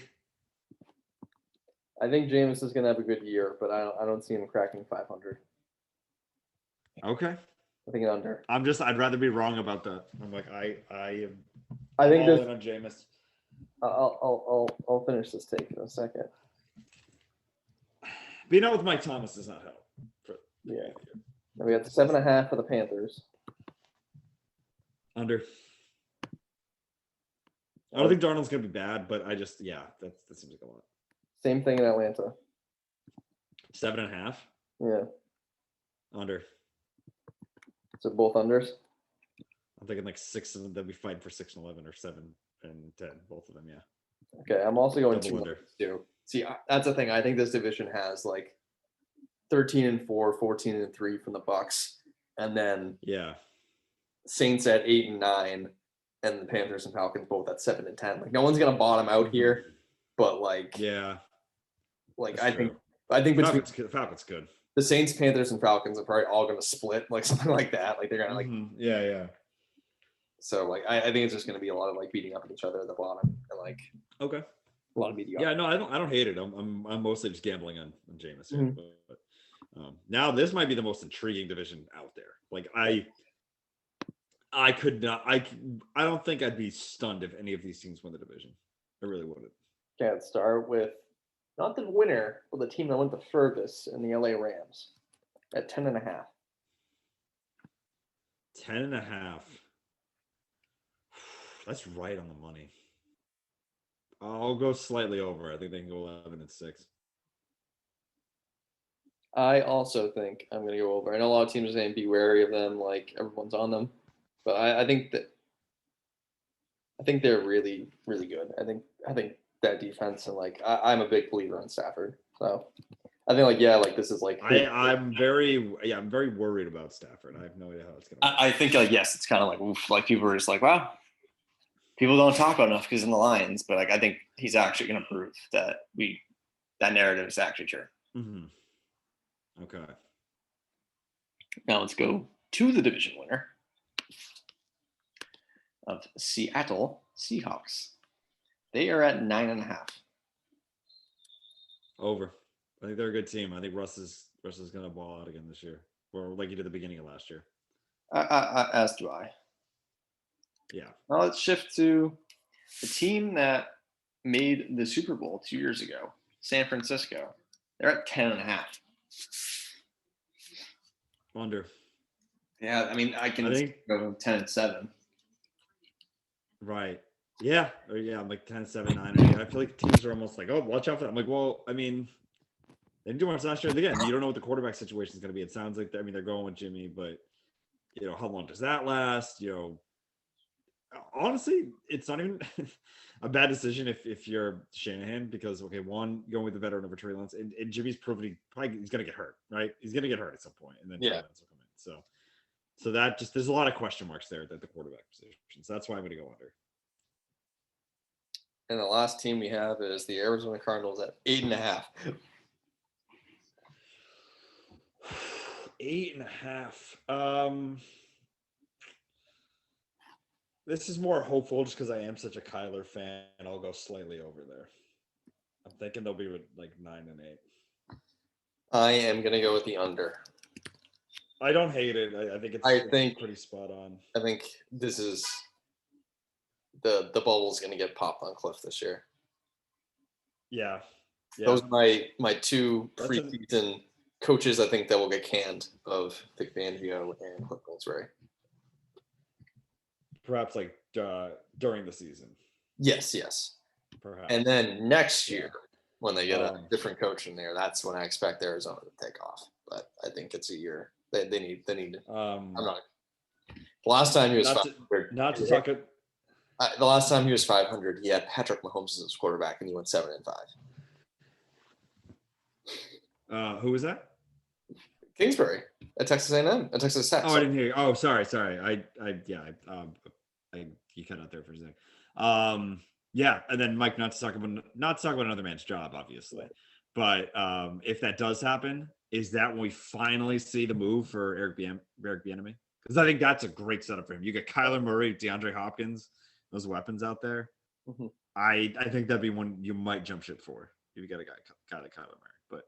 I think Jameis is going to have a good year, but I don't see him cracking 500. Okay. I think under. I'd rather be wrong about that. I'm like, I am. I think all in on Jameis. I'll finish this take in a second. Being out with Mike Thomas does not help. Yeah. Now we got the 7.5 for the Panthers. Under. I don't think Darnold's gonna be bad, but that seems like a lot. Same thing in Atlanta. 7.5. Yeah. Under. So both unders. I'm thinking like 6 of them. They'll be fighting for 6 and 11 or 7 and 10. Both of them, yeah. Okay, I'm also going Double under. 2. See, that's the thing. I think this division has like 13-4, 14-3 from the Bucks, and then Saints at 8 and 9, and the Panthers and Falcons both at 7 and 10. Like no one's gonna bottom out here, but like I think between Falcons good. The Saints, Panthers, and Falcons are probably all gonna split, like something like that. Like they're gonna like So like I think it's just gonna be a lot of like beating up on each other at the bottom and like a lot of mediocrity. Yeah, no, I don't hate it. I'm mostly just gambling on Jameis here. But now this might be the most intriguing division out there. Like I could not. I don't think I'd be stunned if any of these teams win the division. I really wouldn't. Can't start with not the winner, but the team that went to Fergus and the LA Rams at 10.5. 10.5. That's right on the money. I'll go slightly over. I think they can go 11 and 6. I also think I'm going to go over. I know a lot of teams are saying be wary of them, like everyone's on them, but I think they're really, really good. I think that defense and like I'm a big believer in Stafford, so I think this is like I'm very worried about Stafford. I have no idea how it's going to work. I think yes, it's kind of like oof, like people are just like wow. People don't talk about enough because in the Lions, but like I think he's actually going to prove that that narrative is actually true. Mm-hmm. Okay. Now let's go to the division winner of Seattle Seahawks. They are at 9.5. Over. I think they're a good team. I think Russ is going to ball out again this year, or like he did at the beginning of last year. As do I. Yeah. Now let's shift to the team that made the Super Bowl 2 years ago, San Francisco. They're at 10.5. Under. Yeah, I mean, I think go 10 and 7. Right. Yeah. Or I'm like 10, 7, 9. Or 8. I feel like teams are almost like, oh, watch out for that. I'm like, well, I mean, they didn't do much last year. Again, you don't know what the quarterback situation is going to be. It sounds like they're going with Jimmy, but how long does that last? Honestly, it's not even a bad decision if you're Shanahan because one, going with the veteran over Trey Lance, and Jimmy's proven he's going to get hurt, right? He's going to get hurt at some point, and then Trey Lance will come in. So that just there's a lot of question marks there at the quarterback position. So that's why I'm going to go under. And the last team we have is the Arizona Cardinals at 8.5. 8.5. This is more hopeful just because I am such a Kyler fan, and I'll go slightly over there. I'm thinking they'll be with like 9 and 8. I am going to go with the under. I don't hate it. I think it's pretty spot on. I think this is the bubble's going to get popped on Cliff this year. Yeah. Those are my two preseason coaches I think that will get canned of Vic Fangio and Cliff Kingsbury. Perhaps like during the season. Yes. Perhaps. And then next year, when they get a different coach in there, that's when I expect Arizona to take off. But I think it's a year. They need. I'm not. The last time he was 500. The last time he was 500, he had Patrick Mahomes as his quarterback, and he went 7 and 5. Who was that? Kingsbury at Texas A&M, at Texas Tech. Oh, I didn't hear you. Oh, sorry. You cut out there for a second. Yeah, and then Mike, not to talk about another man's job, obviously, but if that does happen, is that when we finally see the move for Eric Bieniemy? Because I think that's a great setup for him. You get Kyler Murray, DeAndre Hopkins, those weapons out there. Mm-hmm. I think that'd be one you might jump ship for if you got a guy like Kyler Murray. But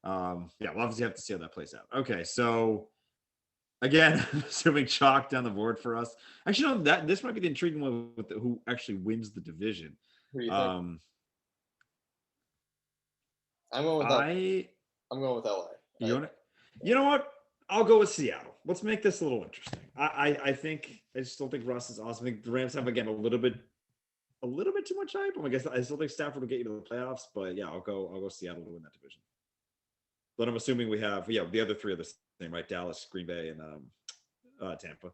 we'll obviously have to see how that plays out. Okay, so again, assuming chalk down the board for us. Actually, no, this might be the intriguing one with who actually wins the division. Who do you think? I'm going with that. I'm going with LA. You want it? You know what? I'll go with Seattle. Let's make this a little interesting. I think I still think Russ is awesome. I think the Rams have again a little bit too much hype. I guess I still think Stafford will get you to the playoffs, but yeah, I'll go Seattle to win that division. But I'm assuming we have the other three are the same, right? Dallas, Green Bay, and Tampa.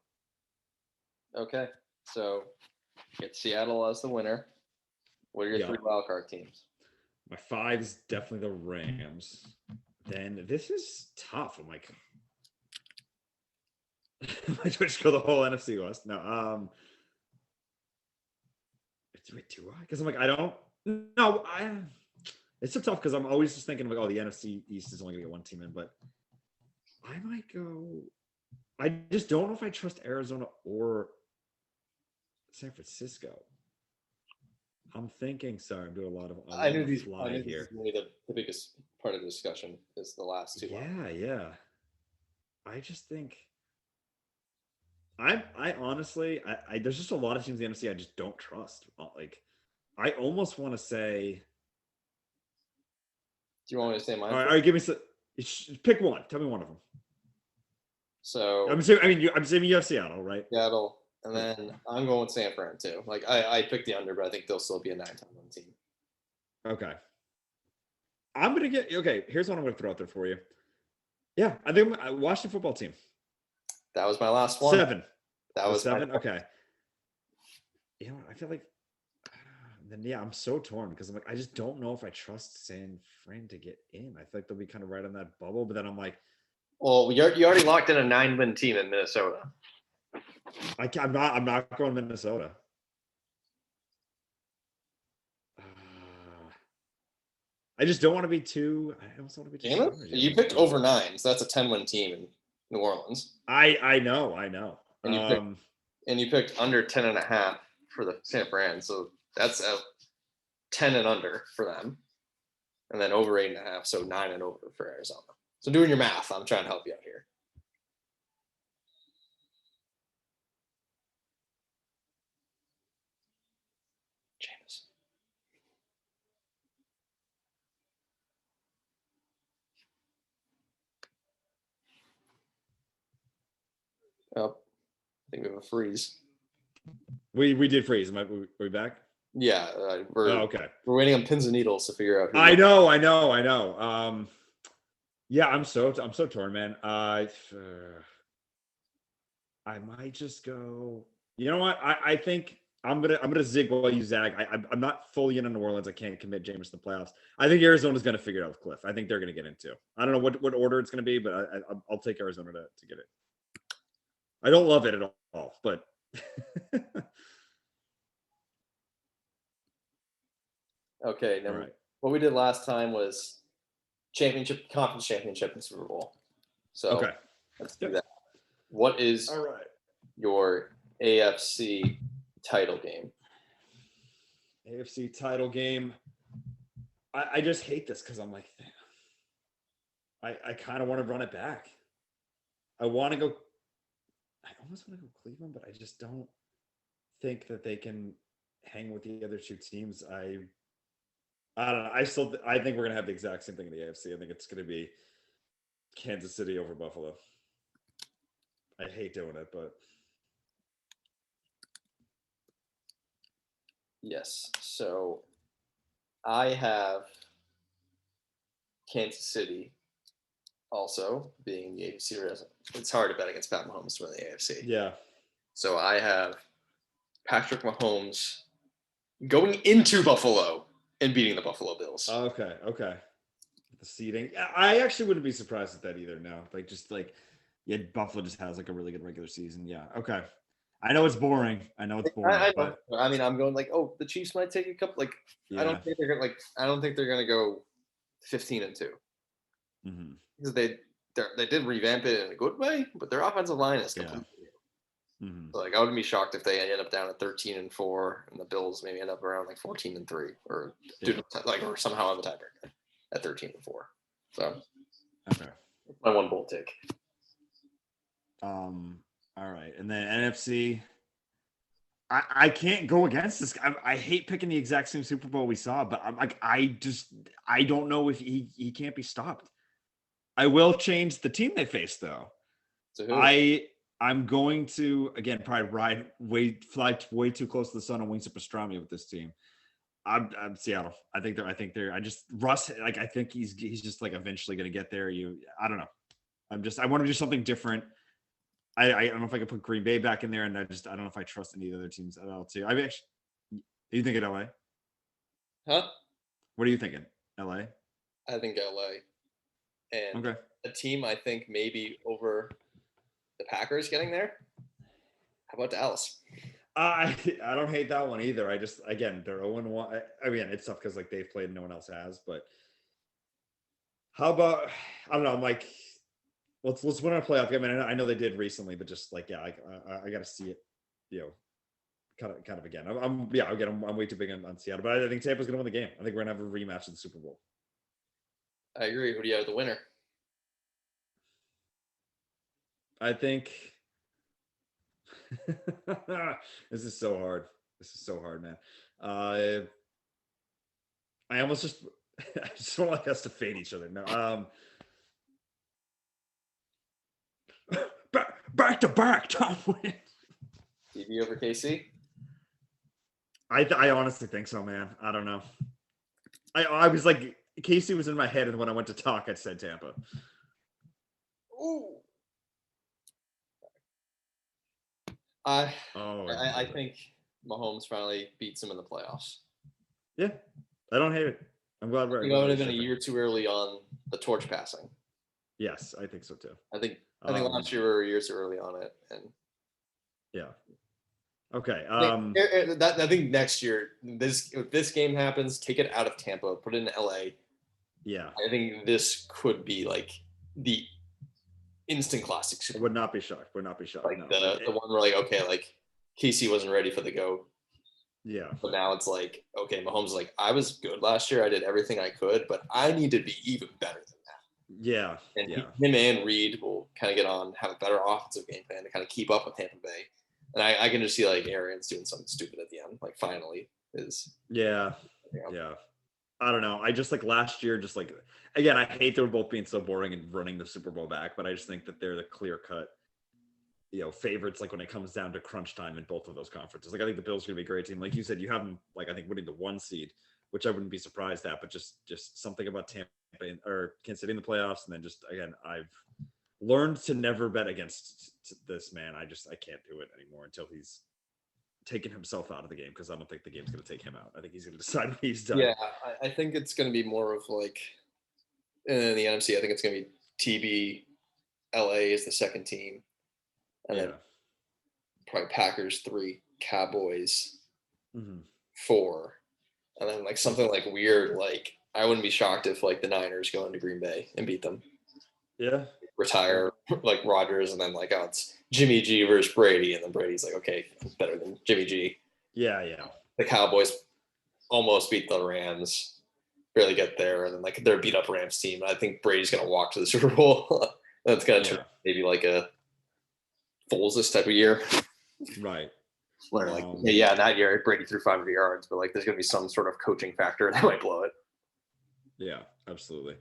Okay, so get Seattle as the winner. What are your 3 wildcard teams? My 5 is definitely the Rams. Then this is tough. I'm like, I just go the whole NFC West. No, wait, do I? Because I'm like, I don't. No, it's so tough because I'm always just thinking like, oh, the NFC East is only gonna get one team in, but I might go. I just don't know if I trust Arizona or San Francisco. I'm thinking. Sorry, I'm doing a lot of. I knew these. Fly here. This is really the biggest part of the discussion is the last 2. Yeah. I just think. I honestly, there's just a lot of teams in the NFC I just don't trust. Like, I almost want to say. Do you want me to say mine? All right, give me some. Pick one. Tell me one of them. So I'm assuming you have Seattle, right? Seattle, and then I'm going with San Fran too. Like I picked the under, but I think they'll still be a 9-10 win team. Okay. I'm gonna get okay. Here's what I'm gonna throw out there for you. Yeah, I think Washington football team. That was my last one. 7. That was 7. Okay. You know, I feel like then yeah, I'm so torn because I'm like I just don't know if I trust San Fran to get in. I feel like they'll be kind of right on that bubble, but then I'm like, well, you already locked in a 9-win team in Minnesota. I'm not going Minnesota. I just don't want to be too. I also want to be too. You picked over 9, so that's a 10-win team in New Orleans. I know. And you picked under 10.5 for the San Fran, so that's a 10 and under for them, and then over 8.5, so 9 and over for Arizona. So doing your math, I'm trying to help you out here. James. Oh, I think we have a freeze. We did freeze. Are we back? Yeah, we're okay. We're waiting on pins and needles to figure out. I know. Yeah, I'm so torn, man. I might just go. You know what? I think I'm gonna zig while you zag. I'm not fully in on New Orleans. I can't commit James to the playoffs. I think Arizona's gonna figure it out with Cliff. I think they're gonna get into. I don't know what order it's gonna be, but I'll take Arizona to get it. I don't love it at all, but. Okay, now right. What we did last time was conference championship, and Super Bowl. So okay, let's do that. What is all right? Your AFC title game? AFC title game. I just hate this because I'm like, I kind of want to run it back. I want to go. I almost want to go Cleveland, but I just don't think that they can hang with the other 2 teams. I don't know. I think we're gonna have the exact same thing in the AFC. I think it's gonna be Kansas City over Buffalo. I hate doing it, but yes. So I have Kansas City also being the AFC resident. It's hard to bet against Pat Mahomes to win the AFC. Yeah. So I have Patrick Mahomes going into Buffalo and beating the Buffalo Bills. Okay. The seeding. I actually wouldn't be surprised at that either. No, Buffalo just has like a really good regular season. Yeah. Okay. I know it's boring. I know. But... I mean, I'm going like, the Chiefs might take a couple. Like, yeah. I don't think they're gonna go 15-2. Mm-hmm. Because they did revamp it in a good way, but their offensive line is completely new. Mm-hmm. So, like, I wouldn't be shocked if they end up down at 13-4, and the Bills maybe end up around like 14-3, or or somehow have a tiebreaker at 13-4. So, okay, my one bold take. All right, and then NFC. I can't go against this. I hate picking the exact same Super Bowl we saw, but I'm like I don't know if he can't be stopped. I will change the team they face though. So who? I'm going to again probably fly way too close to the sun on wings of pastrami with this team. I'm Seattle. I think they're. I just Russ. Like I think he's just like eventually going to get there. I don't know. I want to do something different. I don't know if I can put Green Bay back in there, and I don't know if I trust any of the other teams at all too. I mean, actually, you thinking LA? Huh? What are you thinking? LA? I think LA. And Okay. a team I think maybe over the Packers getting there. How about Dallas? I don't hate that one either. I just again they're 0-1. I mean it's tough because like they've played and no one else has. But how about I don't know. I'm like let's win our playoff game. I mean I know they did recently, but just like yeah, I got to see it. You know, kind of again. I'm way too big on Seattle, but I think Tampa's gonna win the game. I think we're gonna have a rematch in the Super Bowl. I agree. Who do you have the winner? I think this is so hard. This is so hard, man. I almost just I just want like us to fade each other. No, back to back, Tom wins. TV over KC? I honestly think so, man. I don't know. I was like Casey was in my head, and when I went to talk, I said Tampa. Ooh. I think Mahomes finally beats him in the playoffs. Yeah, I don't hate it. I'm glad we're. I think I would have been a year too early on the torch passing. Yes, I think so too. I think last year we were a year too early on it, and yeah. Okay. I think next year if this game happens, take it out of Tampa, put it in LA. Yeah. I think this could be like the instant classic. I would not be shocked. Would not be shocked. Like the one where like okay, like KC wasn't ready for the go. Yeah. But now it's like okay, Mahomes is like I was good last year. I did everything I could, but I need to be even better than that. Yeah. And him and Reed will kind of get on, have a better offensive game plan to kind of keep up with Tampa Bay. And I can just see like Arians doing something stupid at the end, like finally is. Yeah. Yeah. I don't know. I just like last year, just like, again, I hate they were both being so boring and running the Super Bowl back, but I just think that they're the clear cut, favorites, like when it comes down to crunch time in both of those conferences. Like I think the Bills are going to be a great team. Like you said, you have them, like I think winning the 1 seed, which I wouldn't be surprised at, but just something about Tampa or Kansas City in the playoffs. And then just, again, I've learned to never bet against this man. I can't do it anymore until he's taken himself out of the game, because I don't think the game's going to take him out. I think he's going to decide what he's done. Yeah, I think it's going to be more of like in the NFC. I think it's going to be TB. LA is the second team, and then probably Packers 3, Cowboys 4, and then like something like weird. Like I wouldn't be shocked if like the Niners go into Green Bay and beat them. Yeah. Retire like Rodgers, and then like it's Jimmy G versus Brady, and then Brady's like, okay, it's better than Jimmy G. Yeah, yeah. The Cowboys almost beat the Rams, barely get there, and then like they're a beat up Rams team. I think Brady's gonna walk to the Super Bowl. That's gonna turn maybe like a Foles type of year. Right. Where like that year Brady threw 500 yards, but like there's gonna be some sort of coaching factor that might blow it. Yeah, absolutely.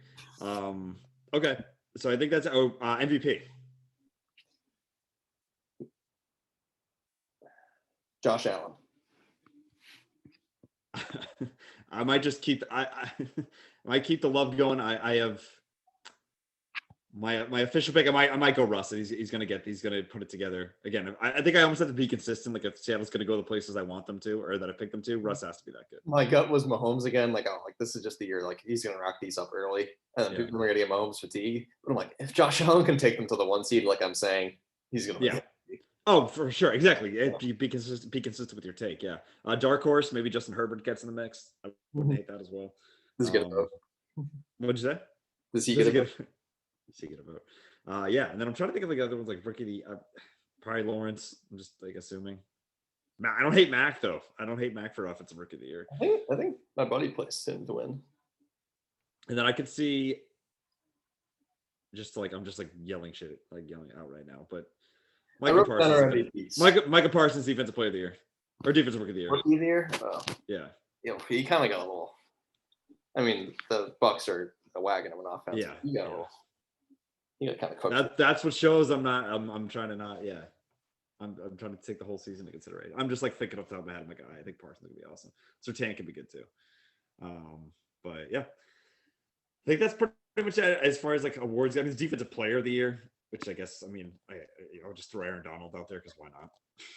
Okay. So I think that's MVP. Josh Allen. I might just keep I might keep the love going. I have my official pick. I might go Russ. He's gonna put it together again. I think I almost have to be consistent. Like if Seattle's gonna go the places I want them to, or that I picked them to, Russ has to be that good. My gut was Mahomes again. Like this is just the year. Like he's gonna rack these up early, and then people are gonna get Mahomes fatigue. But I'm like, if Josh Allen can take them to the 1 seed, like I'm saying, he's gonna. Yeah. Oh, for sure, exactly. Be consistent. Be consistent with your take. Yeah. Dark horse. Maybe Justin Herbert gets in the mix. I wouldn't hate that as well. This is good. What'd you say? Does he get a vote? Does he get a vote? Yeah. And then I'm trying to think of the other ones, like rookie. Probably Lawrence. I'm just like assuming. I don't hate Mac though. I don't hate Mac for offensive rookie of the year. I think my buddy placed him to win. And then I could see. I'm just like yelling shit, like yelling out right now, but. Micah Parsons, defensive player of the year, or defensive rookie of the year. Rookie of the year? Oh. Yeah. He kind of got a little. I mean, the Bucks are a wagon of an offense. Yeah. He got a little. You got kind of coach. That's what shows I'm trying to not. Yeah. I'm trying to take the whole season into consideration. I'm just like thinking off the top of my head. I'm like, I think Parsons would be awesome. Sertan can be good too. But yeah, I think that's pretty much it as far as like awards. I mean, defensive player of the year, which I guess, I mean, I'll just throw Aaron Donald out there because why not?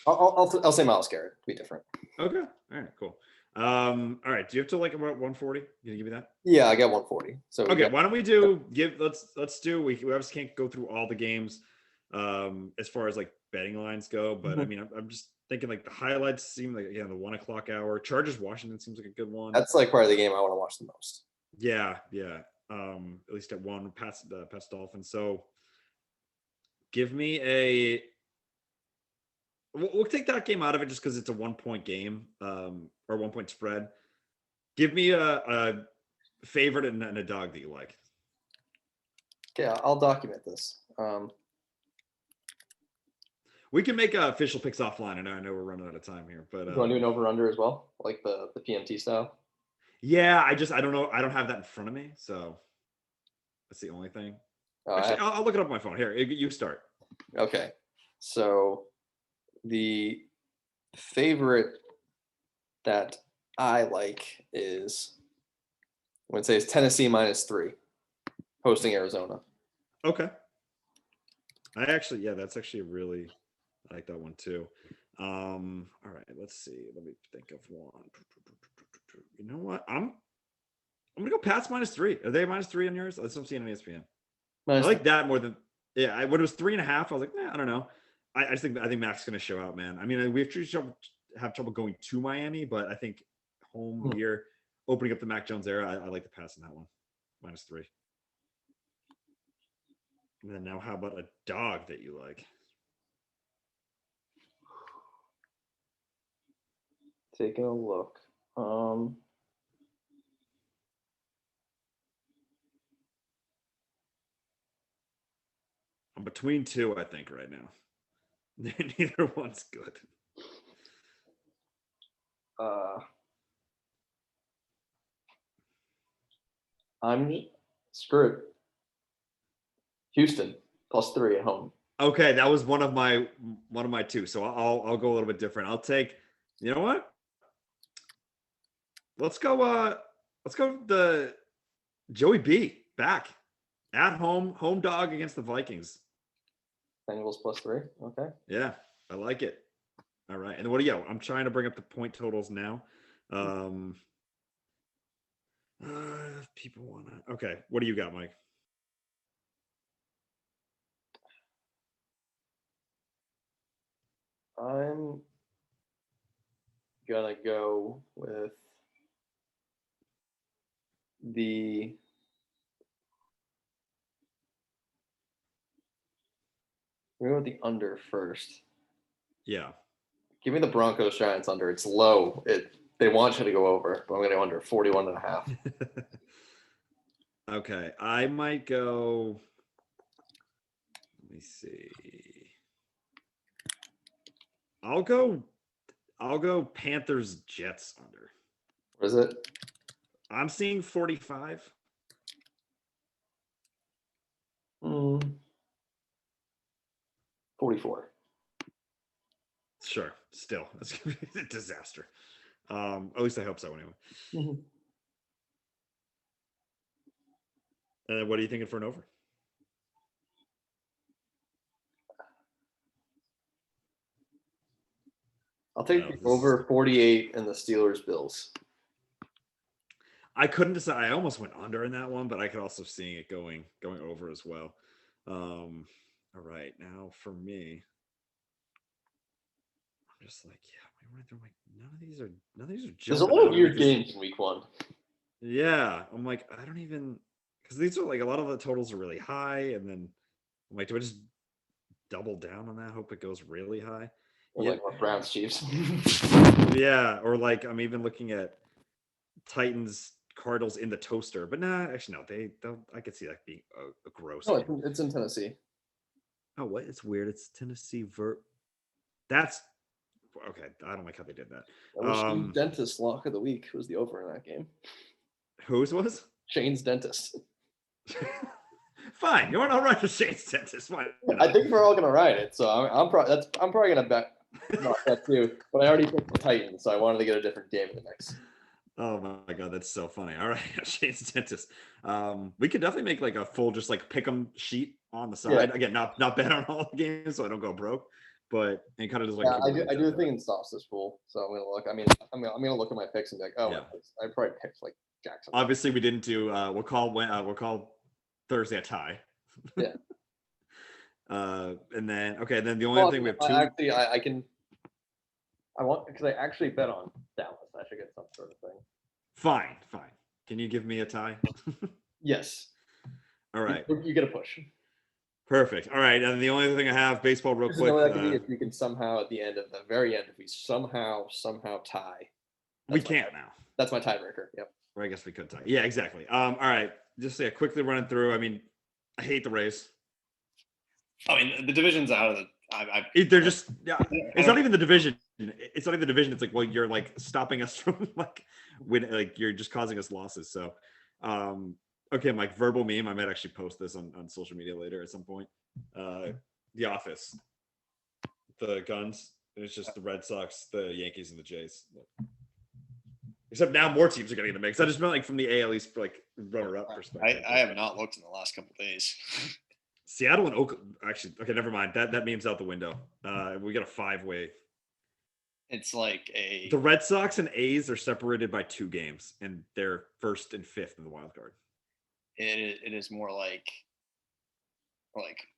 I'll say Myles Garrett to be different. Okay. All right, cool. All right. Do you have to like about 140? Can you give me that? Yeah, I got 140. So okay, why don't we do let's do we obviously can't go through all the games as far as like betting lines go, but I mean I'm just thinking like the highlights seem like again the 1 o'clock hour. Chargers Washington seems like a good one. That's like probably the game I want to watch the most. Yeah. At least at 1 past Dolphins. So give me a we'll take that game out of it just because it's a 1-point game or 1-point spread. Give me a favorite and a dog that you like. Okay, I'll document this. We can make official picks offline. I know we're running out of time here, but you want to do an over/under as well, like the PMT style? Yeah, I don't know. I don't have that in front of me, so that's the only thing. Actually, I'll look it up on my phone. Here, you start. Okay, so the favorite that I like is I'm going to say it's Tennessee -3 hosting Arizona. Okay. That's actually a really, I like that one too. All right, let's see. Let me think of one. You know what? I'm gonna go Pats -3. Are they -3 on yours? That's what I'm seeing on ESPN. I like that more than when it was 3.5. I was like, I don't know. I think Mac's gonna show out, man. I mean, we have trouble going to Miami, but I think home here, opening up the Mac Jones era, I like the Pats in that one. -3. And then now, how about a dog that you like? Taking a look. I'm between two, I think, right now. Neither one's good. I'm screwed. Houston +3 at home. Okay, that was one of my two. So I'll go a little bit different. I'll take. You know what? Let's go the Joey B back at home dog against the Vikings. Bengals +3. Okay. Yeah, I like it. All right, and what do you? I'm trying to bring up the point totals now. People want to. Okay, what do you got, Mike? I'm gonna go with the under first. Yeah. Give me the Broncos Giants under. It's low. They want you to go over, but I'm gonna go under 41.5. Okay, I might go. Let me see. I'll go Panthers Jets under. What is it? I'm seeing 45. 44. Sure. Still, that's gonna be a disaster. At least I hope so anyway. And what are you thinking for an over? I'll take over 48 and the Steelers Bills. I couldn't decide. I almost went under in that one, but I could also see it going over as well. All right, now for me, I'm just like, none of these are. There's a lot of weird games in week 1. Yeah, I'm like, I don't even because these are like a lot of the totals are really high, and then I'm like, do I just double down on that? Hope it goes really high. Or like Browns Chiefs. Yeah, or like I'm even looking at Titans Cardinals in the toaster, but actually no, I could see that being a gross. Oh, it's in Tennessee. Oh, what? It's weird. It's Tennessee That's okay. I don't like how they did that. Shane's dentist lock of the week was the over in that game. Whose was? Shane's dentist. Fine. You want to ride the Shane Stentis? Why not? I think we're all gonna ride it, so I'm probably gonna bet not that too. But I already picked the Titans, so I wanted to get a different game in the mix. Oh my god, that's so funny. All right, Shane Stentis. We could definitely make like a full just like pick 'em sheet on the side. Yeah. Again, not bet on all the games so I don't go broke, but and kind of just like Yeah, I do a thing in stops this pool, so I'm gonna look. I mean, I'm gonna look at my picks and be like, oh, Yeah. I probably picked like Jackson. Obviously, we didn't do. We'll call Thursday a tie. Yeah. And then then the only thing we have two. Actually, I can. I want because I actually bet on Dallas. I should get some sort of thing. Fine. Can you give me a tie? Yes. All right. You get a push. Perfect. All right. And the only thing I have baseball real quick. If we can somehow at the very end, if we somehow tie. We can't now. That's my tiebreaker. Yep. Or I guess we could tie. Yeah, exactly. All right. Just quickly running through. I mean, I hate the Rays. I mean, the division's out of the. They're just. Yeah. It's not even the division. It's not even the division. It's like, well, you're like stopping us from like when like you're just causing us losses. So, okay, Mike. Verbal meme. I might actually post this on social media later at some point. The Office. The Guns. It's just the Red Sox, the Yankees, and the Jays. Except now more teams are getting in the mix. I just meant like from the AL East like runner-up perspective. I have not looked in the last couple of days. Seattle and Oakland. Actually, okay, never mind. That meme's out the window. We got a 5-way. It's like the Red Sox and A's are separated by 2 games, and they're 1st and 5th in the wild card. It is more like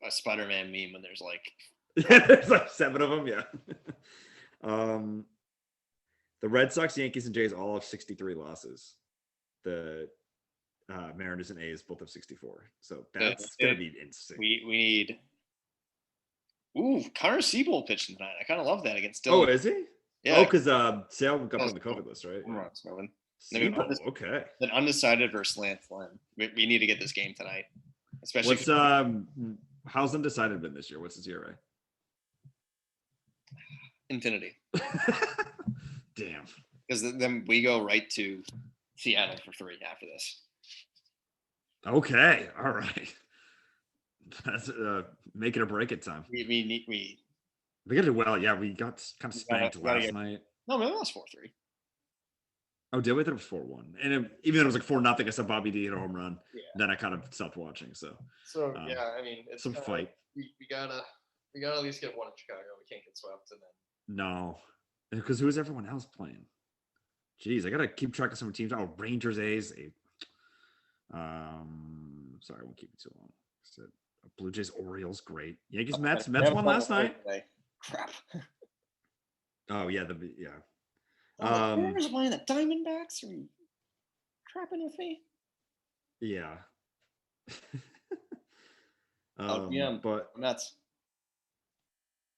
a Spider-Man meme when there's like there's like 7 of them. Yeah. The Red Sox, Yankees, and Jays all have 63 losses. The Mariners and A's both have 64. So that's going to be insane. We need. Connor Siebold pitching tonight. I kind of love that against Oh, Dylan. is he? Yeah. Oh, because Sale got on the COVID list, right? Okay. An undecided versus Lance Lynn. We need to get this game tonight. Especially. How's undecided been this year? What's his ERA? Infinity. Damn. Because then we go right to Seattle for 3 after this. Okay. All right. That's make it or break it time. We got to do well. Yeah, we got kind of spanked last night. No, we lost 4-3. Oh, did we? I thought it was 4-1. And even though it was like 4-0, I saw Bobby D hit a home run. Yeah. Then I kind of stopped watching. So yeah, I mean, it's some fight. We gotta at least get one in Chicago. We can't get swept, and then no, because who's everyone else playing? Jeez, I gotta keep track of some teams. Oh, Rangers, A's. Sorry, I won't keep it too long. Blue Jays, Orioles, great. Yankees, Mets. Mets won last night. Crap. Oh yeah, Mariners playing the Diamondbacks. Are you crapping with me? Yeah. But Mets.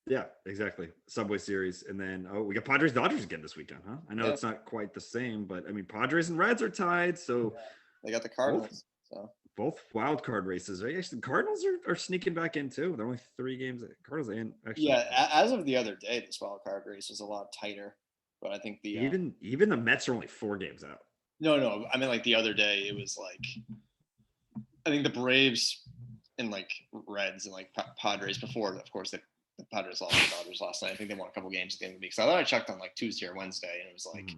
Yeah, exactly. Subway Series, and then we got Padres Dodgers again this weekend, huh? I know it's not quite the same, but I mean Padres and Reds are tied, so they got the Cardinals. Both wild card races, right? Actually, the Cardinals are sneaking back in too. They're only 3 games. Cardinals in actually. Yeah, as of the other day, this wild card race is a lot tighter. But I think even the Mets are only 4 games out. No. I mean, like the other day, it was like I think the Braves and like Reds and like Padres before. Of course, the Padres lost the Dodgers last night. I think they won a couple games at the end of the week. So I thought I checked on like Tuesday or Wednesday, and it was like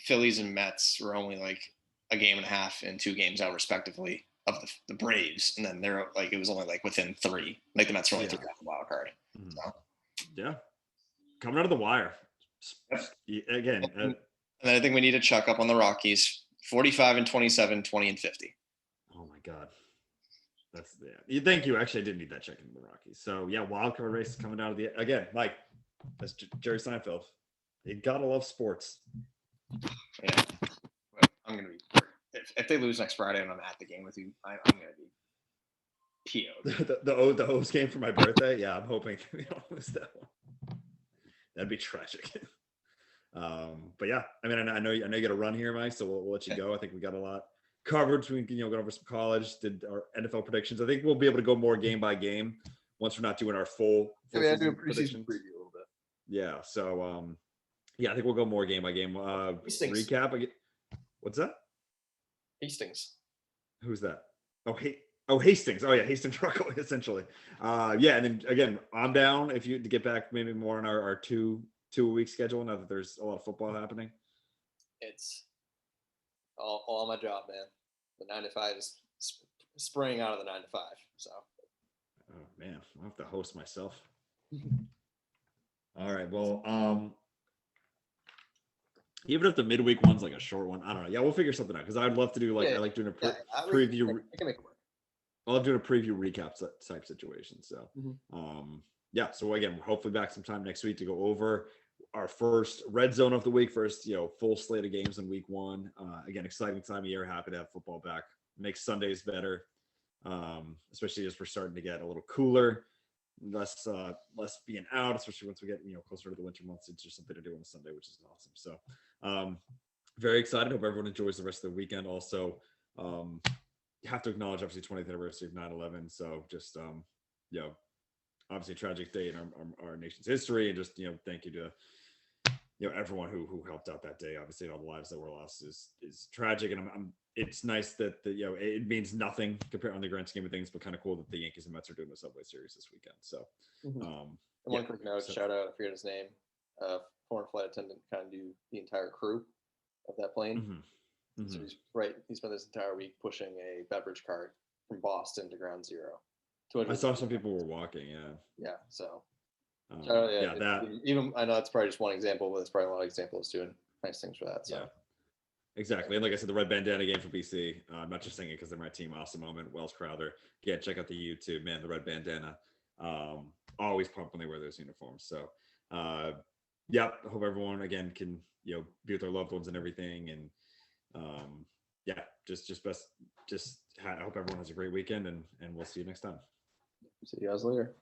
Phillies and Mets were only like a game and a half and 2 games out respectively of the Braves, and then they're like it was only like within 3. Like the Mets were only 3 off the wild card. So. Yeah, coming out of the wire again. And then I think we need to check up on the Rockies. 45-27, 20-50. Oh my God. That's thank you. Actually, I did need that check in the Rockies. So yeah, wild card race coming out of the again, Mike. That's Jerry Seinfeld. You gotta love sports. Yeah, I'm gonna be. If they lose next Friday and I'm at the game with you, I'm gonna be PO'd. the O's game for my birthday. Yeah, I'm hoping we don't lose that one. That'd be tragic. But yeah, I mean, I know you got a run here, Mike. So we'll let you go. I think we got a lot covered. We can go over some college, did our NFL predictions. I think we'll be able to go more game by game once we're not doing our full I do a preseason preview a little bit. Yeah. So yeah, I think we'll go more game by game. Recap. What's that? Hastings. Who's that? Oh, Hastings. Oh yeah, Hastings Ruckle, essentially. Yeah, and then again, I'm down if you to get back maybe more on our two a week schedule now that there's a lot of football happening. It's all my job, man. The 9 to 5 is spraying out of the 9 to 5. So. Oh man, I'll have to host myself. All right. Well, even if the midweek one's like a short one, I don't know. Yeah, we'll figure something out because I'd love to do I like doing a preview. I can make it work. I love doing a preview recap type situation. So, yeah. So again, we're hopefully back sometime next week to go over our first red zone of the week, first full slate of games in week 1. Again, exciting time of year. Happy to have football back. Makes Sundays better, especially as we're starting to get a little cooler. Less being out, especially once we get closer to the winter months. It's just something to do on a Sunday, which is awesome. So very excited. Hope everyone enjoys the rest of the weekend. Also, you have to acknowledge obviously 20th anniversary of 9/11. So just obviously a tragic day in our nation's history, and just thank you to everyone who helped out that day. Obviously all the lives that were lost is tragic, and it's nice that it means nothing compared on the grand scheme of things, but kind of cool that the Yankees and Mets are doing the Subway Series this weekend. So one quick note, shout out, I forget his name, foreign flight attendant, kind of knew the entire crew of that plane. So he spent this entire week pushing a beverage cart from Boston to Ground Zero. I saw some people were walking. Yeah. So that even I know that's probably just one example, but there's probably a lot of examples doing nice things for that. So. Yeah, exactly. And like I said, the red bandana game for BC. I'm not just saying it because they're my team. Awesome moment. Wells Crowther. Yeah, check out the YouTube, man. The red bandana. Always pumped when they wear those uniforms. So, yeah. Hope everyone again can be with their loved ones and everything. And yeah, I hope everyone has a great weekend, and we'll see you next time. See you guys later.